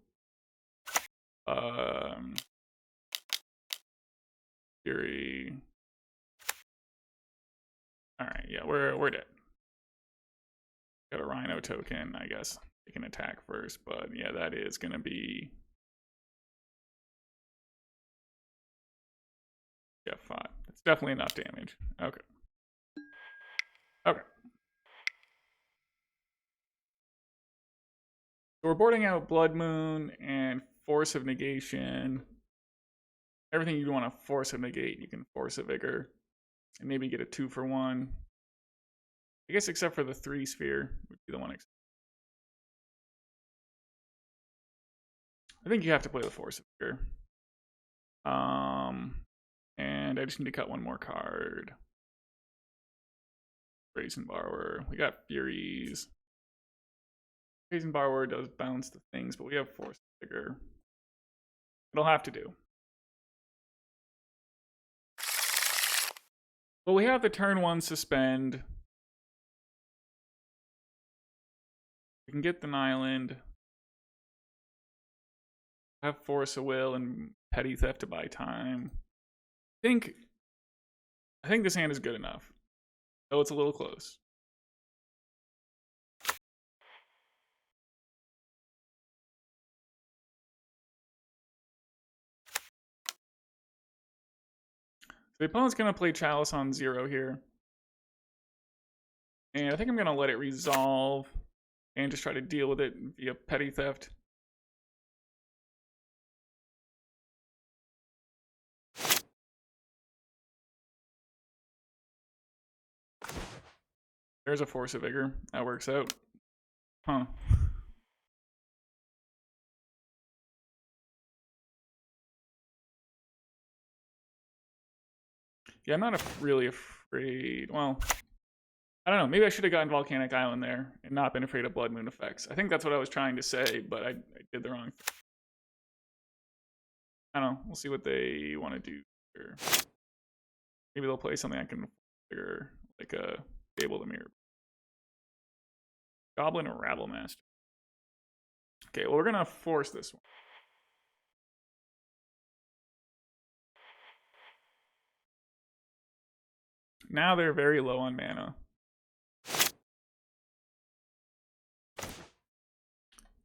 Fury. Alright, yeah, we're dead. Got a Rhino token, I guess. They can attack first, but yeah, that is gonna be... Yeah, 5. It's definitely enough damage. Okay. Okay. So we're boarding out Blood Moon and Force of Negation. Everything you want to Force of Negate, you can Force of Vigor. And maybe get a 2-for-1. I guess except for the 3 sphere would be the one. I think you have to play the Force of Vigor. And I just need to cut one more card. Brazen Borrower. We got Furies. Brazen Borrower does bounce the things, but we have Force of Vigor. It'll have to do. Well, we have the turn 1 suspend. We can get the island. Have Force of Will and Petty Theft to buy time. I think this hand is good enough. Though it's a little close. The opponent's going to play Chalice on 0 here. And I think I'm going to let it resolve and just try to deal with it via Petty Theft. There's a Force of Vigor. That works out. Huh. Yeah, I'm not really afraid. Well, I don't know. Maybe I should have gotten Volcanic Island there and not been afraid of Blood Moon effects. I think that's what I was trying to say, but I did the wrong thing. I don't know. We'll see what they want to do here. Maybe they'll play something I can figure, like a Fable the Mirror. Goblin or Rabble Master. Okay, well, we're going to force this one. Now they're very low on mana.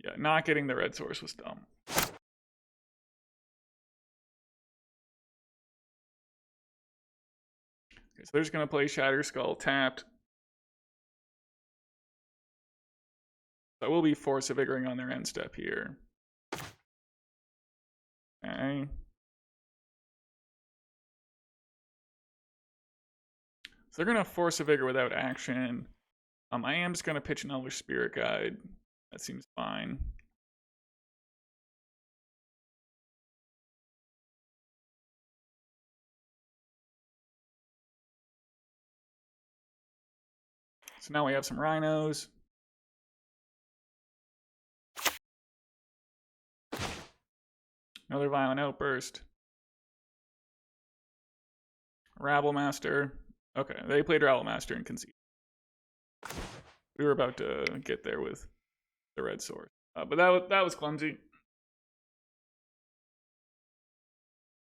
Yeah, not getting the red source was dumb. Okay, so they're just going to play Shatter Skull tapped. So we'll be Force of Vigoring on their end step here. Okay. So they're going to Force of Vigor without action. I am just going to pitch an Elvish Spirit Guide. That seems fine. So now we have some Rhinos. Another Violent Outburst. Rabble Master. Okay, they played Rabble Master and conceded. We were about to get there with the red sword. But that was clumsy.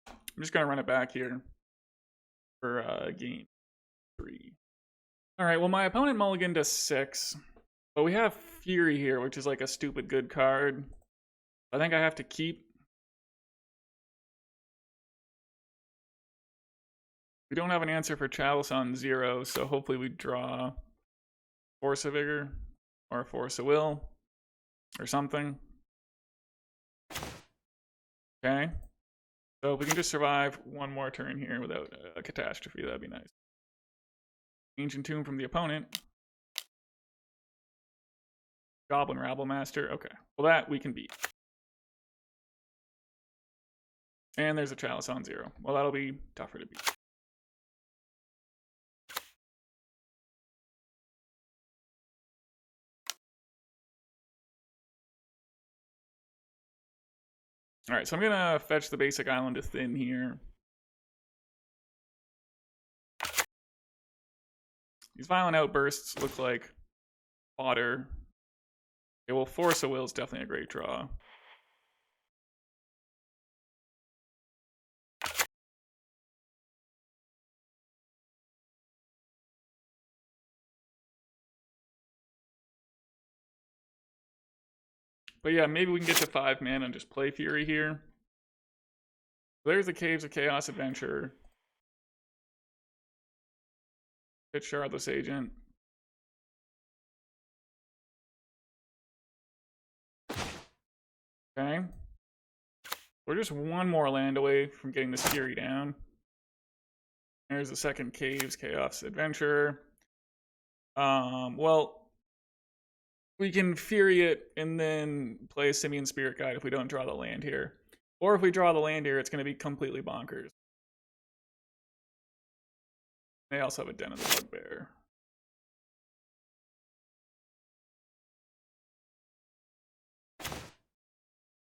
I'm just going to run it back here for game 3. All right, well, my opponent mulliganed to 6. But we have Fury here, which is like a stupid good card. I think I have to keep. We don't have an answer for Chalice on 0, so hopefully we draw Force of Vigor or Force of Will or something. Okay. So if we can just survive one more turn here without a catastrophe, that'd be nice. Ancient Tomb from the opponent. Goblin Rabble Master. Okay. Well, that we can beat. And there's a Chalice on 0. Well, that'll be tougher to beat. Alright, so I'm gonna fetch the basic island to thin here. These Violent Outbursts look like fodder. Okay, well, Force of Will is definitely a great draw. But yeah, maybe we can get to 5 mana and just play Fury here. There's the Caves of Chaos Adventure. Hit Shardless Agent. Okay. We're just one more land away from getting this Fury down. There's the second Caves Chaos Adventure. Well, we can Fury it and then play a Simian Spirit Guide if we don't draw the land here. Or if we draw the land here, it's going to be completely bonkers. They also have a Den of the Bugbear.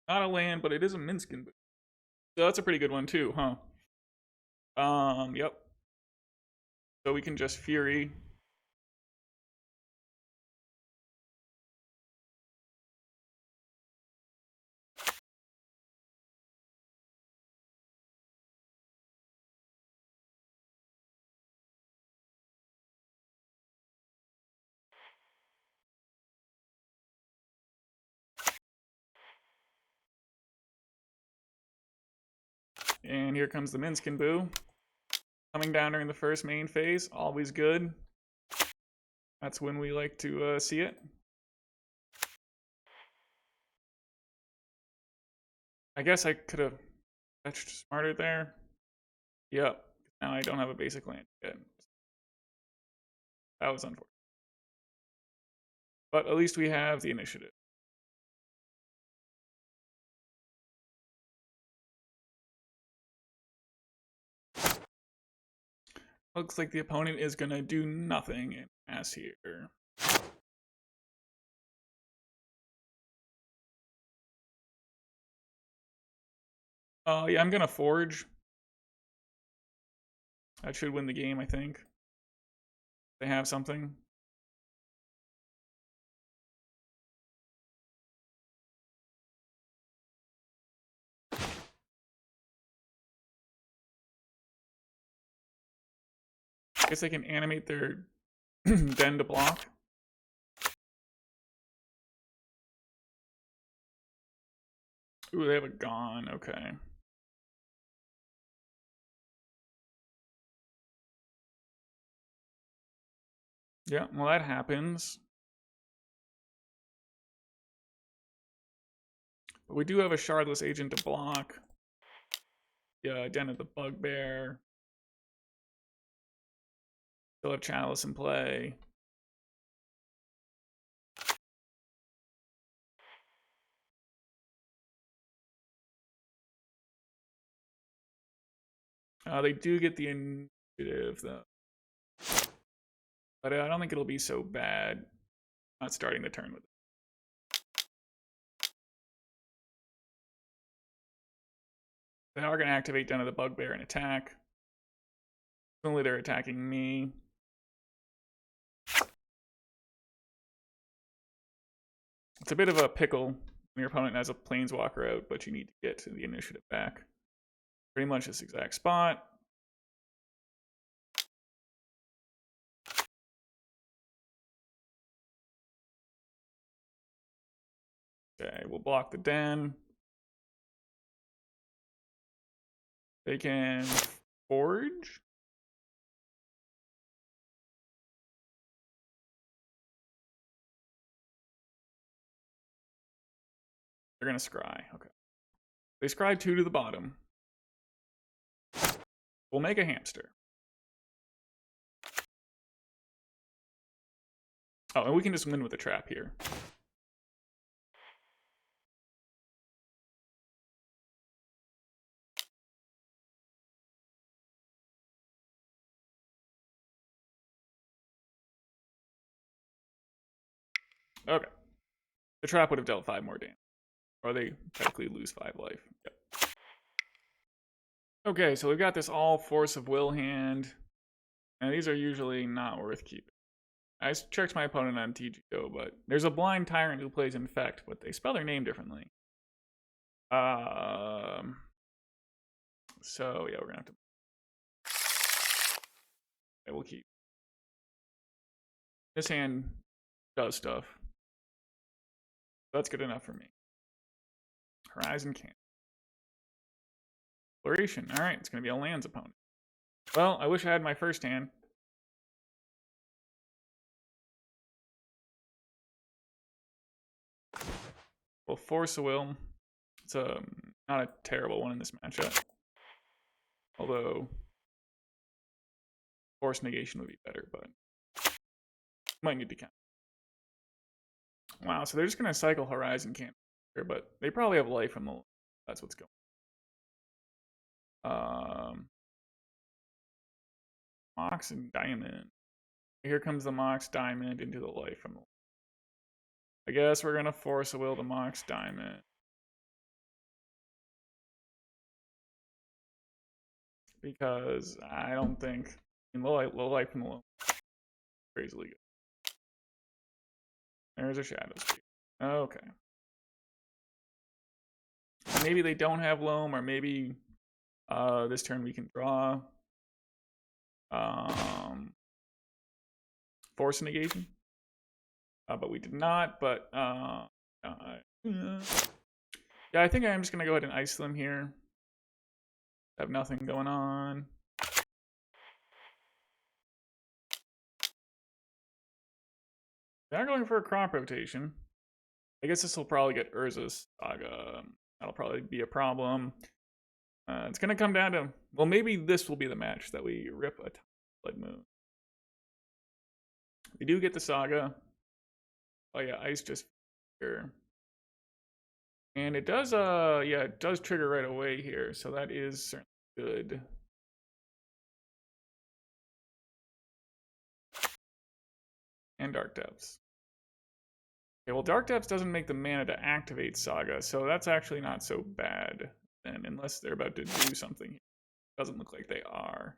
Not a land, but it is a Minsc. So that's a pretty good one too, huh? Yep. So we can just Fury. And here comes the Minsc Boo. Coming down during the first main phase, always good. That's when we like to see it. I guess I could have fetched smarter there. Yep. Now I don't have a basic land yet. That was unfortunate. But at least we have the initiative. Looks like the opponent is going to do nothing in mass here. Yeah, I'm going to Forge. That should win the game, I think. They have something. I guess they can animate their den to block. Ooh, they have a Gone. Okay. Yeah, well, that happens. But we do have a Shardless Agent to block. Yeah, Den of the Bugbear. Still have Chalice in play. They do get the initiative, though. But I don't think it'll be so bad not starting the turn with it. They are going to activate Den of the Bugbear and attack. Only they're attacking me. It's a bit of a pickle when your opponent has a Planeswalker out, but you need to get the initiative back. Pretty much this exact spot. Okay, we'll block the Den. They can Forge. They're going to Scry. Okay. They Scry 2 to the bottom. We'll make a hamster. Oh, and we can just win with a trap here. Okay. The trap would have dealt 5 more damage. Or they technically lose 5 life. Yep. Okay, so we've got this all Force of Will hand. And these are usually not worth keeping. I checked my opponent on TGO, but there's a blind tyrant who plays Infect, but they spell their name differently. So yeah, we're gonna have to. Okay, we'll keep. This hand does stuff. That's good enough for me. Horizon can't. Exploration. All right, it's gonna be a lands opponent. Well, I wish I had my first hand. Well, Force of Will. It's not a terrible one in this matchup. Although Force Negation would be better, but might need to count. Wow, so they're just gonna cycle Horizon Can't here, but they probably have life from the. That's what's going. Mox and Diamond. Here comes the Mox Diamond into the life from the. I guess we're gonna Force a Will to Mox Diamond. Because I don't think low life from the low. Crazily good. There's a Shadow Spear. Okay. Maybe they don't have Loam, or maybe this turn we can draw. Force Negation. But we did not, but yeah, I think I'm just gonna go ahead and ice them here. Have nothing going on. They're going for a crop rotation. I guess this will probably get Urza's Saga. That'll probably be a problem. It's gonna come down to, well, maybe this will be the match that we rip a Blood Moon. We do get the Saga. Oh yeah, ice just here. And it does yeah, it does trigger right away here, so that is certainly good. And Dark Depths. Okay, well, Dark Depths doesn't make the mana to activate Saga, so that's actually not so bad. And unless they're about to do something, doesn't look like they are.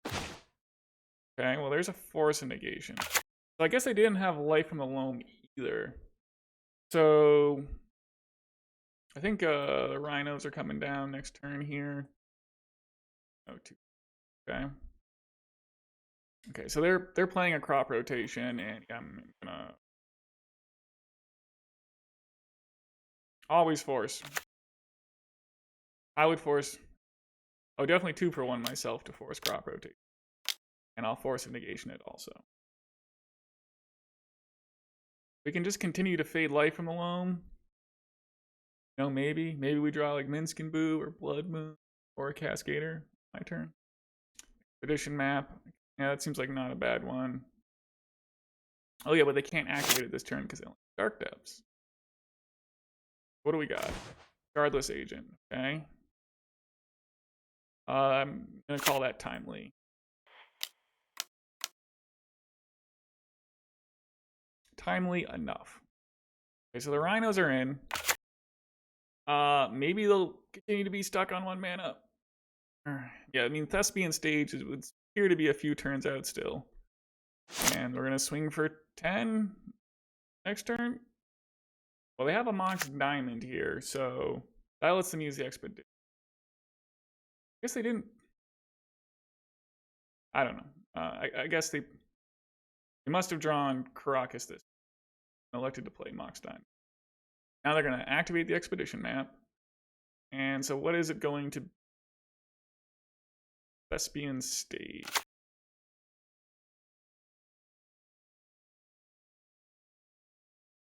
Okay, well, there's a Force of Negation. So I guess they didn't have life from the Loam either. So I think the Rhinos are coming down next turn here. Oh, 2. Okay. Okay, so they're playing a crop rotation, and I'm gonna always force. I would force. Oh, definitely 2 for 1 myself to force crop rotation, and I'll Force of Negation it also. We can just continue to fade life from the Loam. You know, maybe we draw like Minsc and Boo or Blood Moon or a Cascader. My turn. Expedition map. Yeah, that seems like not a bad one. Oh yeah, but they can't activate it this turn because they don't have Dark Depths. What do we got? Shardless Agent. Okay. I'm gonna call that timely. Timely enough. Okay, so the Rhinos are in. Maybe they'll continue to be stuck on 1 mana. Yeah, I mean, Thespian Stage would appear to be a few turns out still. And we're gonna swing for 10 next turn. Well, they have a Mox Diamond here, so that lets them use the Expedition. I guess they didn't. I don't know. I guess they must have drawn Karakas this. Elected to play Mox Diamond. Now they're gonna activate the Expedition map. And so what is it going to be? Thespian Stage.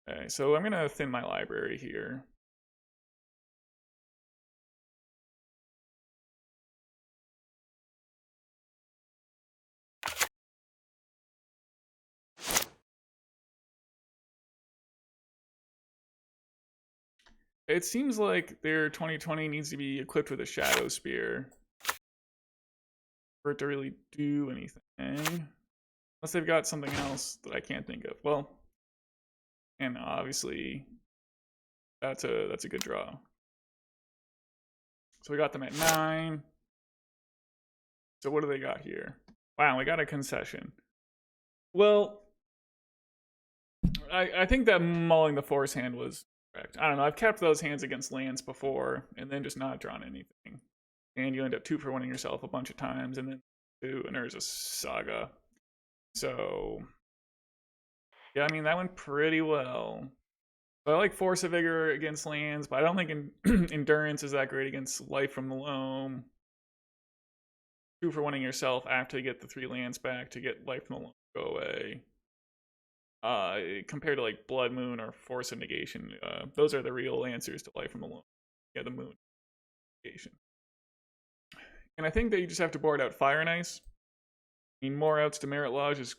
Okay, so I'm gonna thin my library here. It seems like their 2020 needs to be equipped with a Shadow Spear for it to really do anything. Unless they've got something else that I can't think of. Well, And obviously, that's a good draw. So we got them at 9. So what do they got here? Wow, we got a concession. Well, I think that mulling the force hand was correct. I don't know. I've kept those hands against lands before and then just not drawn anything. And you end up 2 for 1ing yourself a bunch of times and then 2 and there's a saga. So yeah, I mean that went pretty well. So I like Force of Vigor against lands, but I don't think Endurance is that great against Life from the Loam. 2 for 1ing yourself after you get the 3 lands back to get Life from the Loam to go away. Compared to like Blood Moon or Force of Negation, those are the real answers to Life from the Loam. Yeah, the Moon negation. And I think that you just have to board out Fire and Ice. I mean, more outs to Merit Lodge is,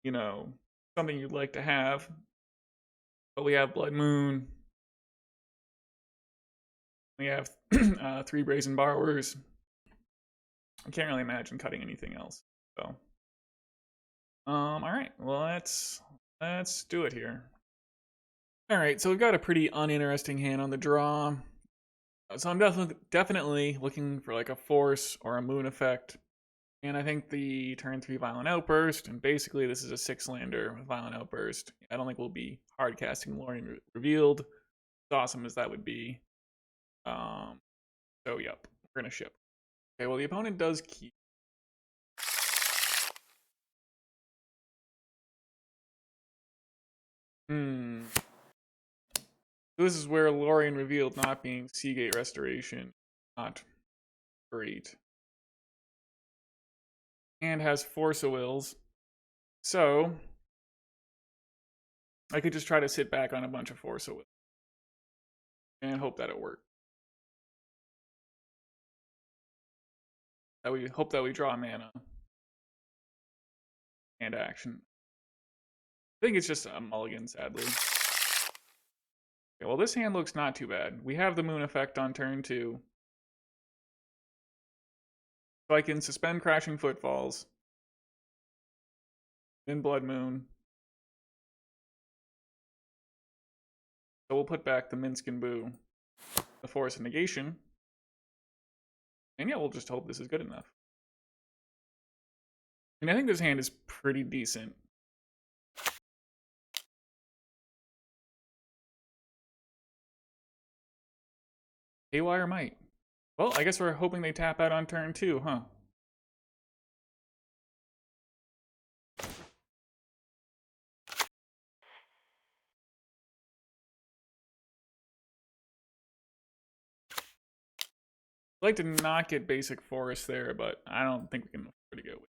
you know, something you'd like to have. But we have Blood Moon. We have 3 Brazen Borrowers. I can't really imagine cutting anything else. So, all right. Well, let's do it here. All right. So we've got a pretty uninteresting hand on the draw. So I'm definitely looking for like a Force or a Moon effect. And I think the turn 3 Violent Outburst, and basically this is a 6-lander with Violent Outburst. I don't think we'll be hard casting Lorien Revealed. As awesome as that would be. So yep, we're gonna ship. Okay, well the opponent does keep. This is where Lorien Revealed not being Seagate Restoration, not great. And has Force of Wills. So I could just try to sit back on a bunch of Force of Wills. And hope that it works. That we hope that we draw mana. And action. I think it's just a mulligan, sadly. Okay, well, this hand looks not too bad. We have the Moon effect on turn 2. So I can suspend Crashing Footfalls. Then Blood Moon. So we'll put back the Minsc and Boo. The Force of Negation. And yeah, we'll just hope this is good enough. And I think this hand is pretty decent. Haywire Might. Well, I guess we're hoping they tap out on turn 2, huh? I'd like to not get basic forest there, but I don't think we can afford to go with it.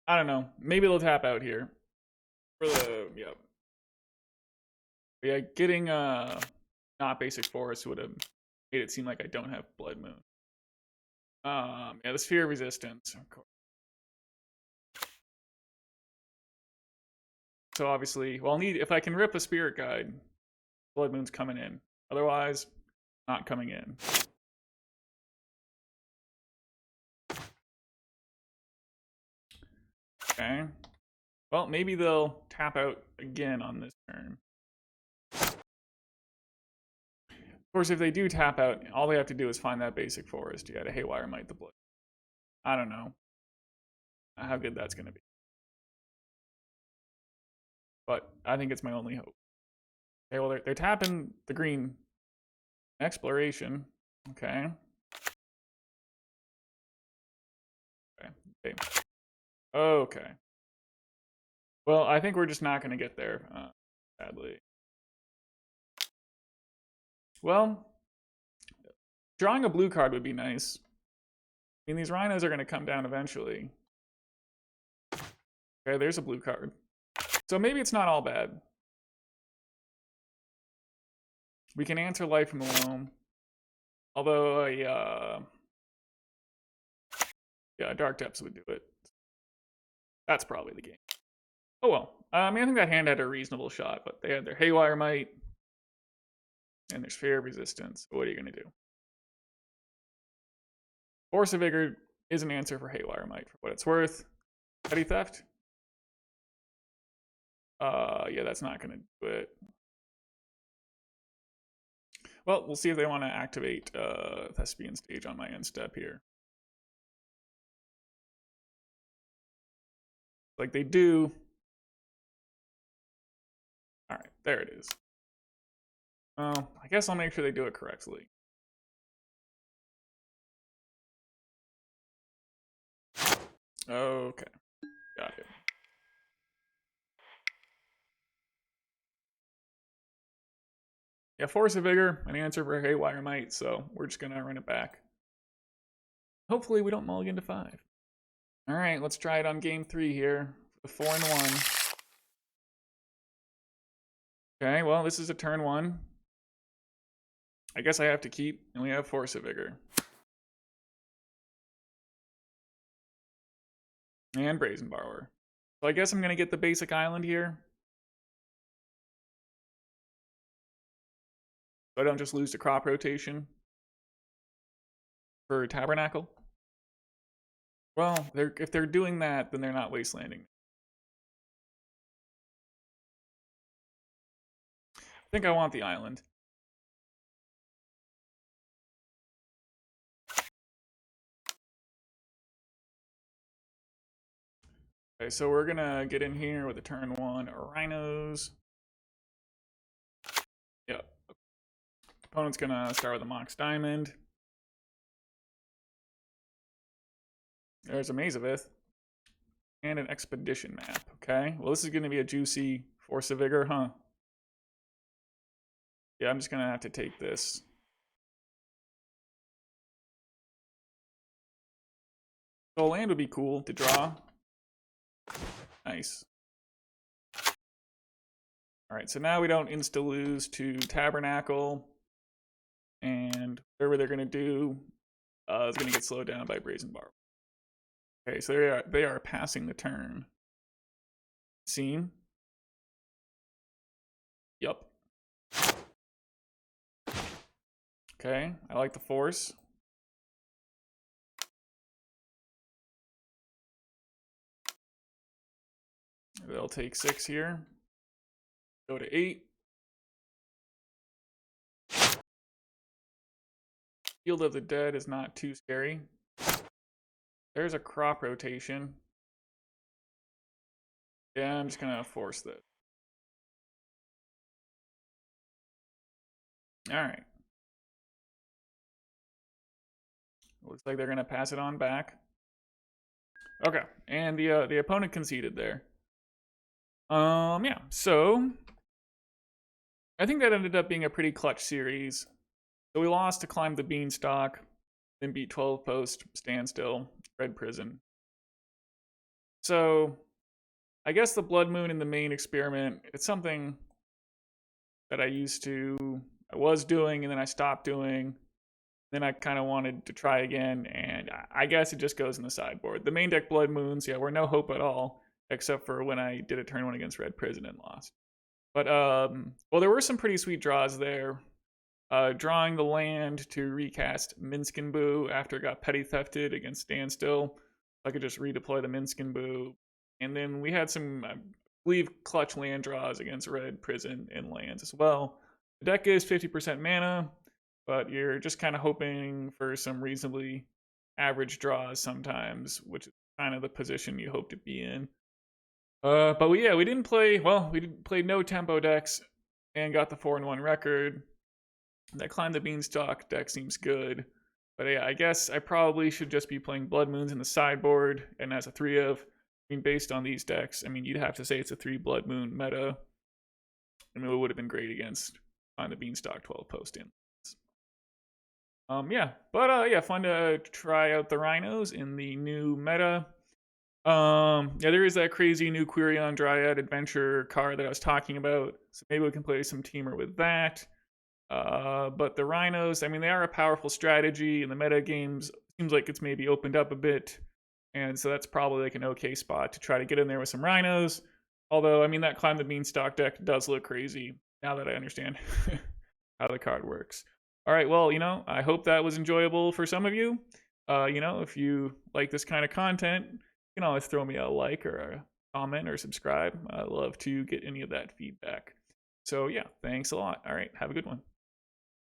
I don't know. Maybe they'll tap out here. For the, yeah, getting not basic forest would have made it seem like I don't have Blood Moon. Yeah, the Sphere of Resistance, of course. So obviously, well, I'll need, if I can rip a Spirit Guide, Blood Moon's coming in. Otherwise, not coming in. Okay. Well, maybe they'll tap out again on this turn. Of course, if they do tap out, all they have to do is find that basic forest. You got a Haywire Might the Blood. I don't know how good that's going to be. But I think it's my only hope. Okay, well, they're tapping the green Exploration. Okay. Okay. Okay. Well, I think we're just not going to get there, sadly. Well, drawing a blue card would be nice. I mean, these Rhinos are going to come down eventually. Okay, there's a blue card. So maybe it's not all bad. We can answer Life from the Loam. Although, yeah, Dark Depths would do it. That's probably the game. Oh well. I mean, I think that hand had a reasonable shot, but they had their Haywire Might. And their Sphere of Resistance. What are you going to do? Force of Vigor is an answer for Haywire Might, for what it's worth. Petty Theft. Yeah, that's not gonna do it. Well, we'll see if they want to activate Thespian Stage on my end step here. Like they do. All right, there it is. Well, I guess I'll make sure they do it correctly. Okay, got it. Yeah, Force of Vigor, an answer for Haywire Might, so we're just gonna run it back. Hopefully we don't mulligan to 5. All right, let's try it on game 3 here. The 4-1. Okay, well, this is a turn 1. I guess I have to keep, and we have Force of Vigor. And Brazen Borrower. So I guess I'm gonna get the basic island here. So I don't just lose to crop rotation for Tabernacle. Well, if they're doing that, then they're not wastelanding. I think I want the island. Okay, so we're gonna get in here with a turn 1 Rhinos. Yep. Opponent's gonna start with a Mox Diamond. There's a Mazavith. And an Expedition map. Okay, well, this is gonna be a juicy Force of Vigor, huh? Yeah, I'm just gonna have to take this. So land would be cool to draw. Nice. All right, so now we don't insta-lose to Tabernacle. And whatever they're gonna do is gonna get slowed down by Brazen Borrower. Okay, so they are passing the turn. Scene. Yup. Okay, I like the Force. They'll take 6 here. Go to 8. Field of the Dead is not too scary. There's a crop rotation. Yeah, I'm just gonna force that. Alright. Looks like they're gonna pass it on back. Okay, and the opponent conceded there. Yeah, so I think that ended up being a pretty clutch series. So we lost to Climb the Beanstalk, then beat 12 Post, Standstill, Red Prison. So I guess the Blood Moon in the main experiment, it's something that I was doing, and then I stopped doing. Then I kind of wanted to try again, and I guess it just goes in the sideboard. The main deck Blood Moons, yeah, were no hope at all, except for when I did a turn 1 against Red Prison and lost. But, well, there were some pretty sweet draws there. Drawing the land to recast Minsc after it got petty thefted against Standstill. I could just redeploy the Minsc. And then we had some, I believe, clutch land draws against Red Prison and lands as well. The deck is 50% mana, but you're just kind of hoping for some reasonably average draws sometimes, which is kind of the position you hope to be in. But we didn't play, well, we played no tempo decks and got the 4-1 record. That Climb the Beanstalk deck seems good. But yeah, I guess I probably should just be playing Blood Moons in the sideboard, and as a 3 of, I mean, based on these decks, I mean, you'd have to say it's a 3 Blood Moon meta. I mean, it would have been great against on the Beanstalk 12 post in. Yeah, but yeah, fun to try out the Rhinos in the new meta. Yeah, there is that crazy new Quirion Dryad adventure card that I was talking about, so maybe we can play some Temur with that. But the Rhinos, I mean, they are a powerful strategy in the meta games. Seems like it's maybe opened up a bit, and so that's probably like an okay spot to try to get in there with some Rhinos. Although, I mean, that Climb the Beanstalk deck does look crazy now that I understand how the card works. All right, well, I hope that was enjoyable for some of you. If you like this kind of content, you can always throw me a like or a comment or subscribe. I love to get any of that feedback. So yeah, thanks a lot. All right, have a good one.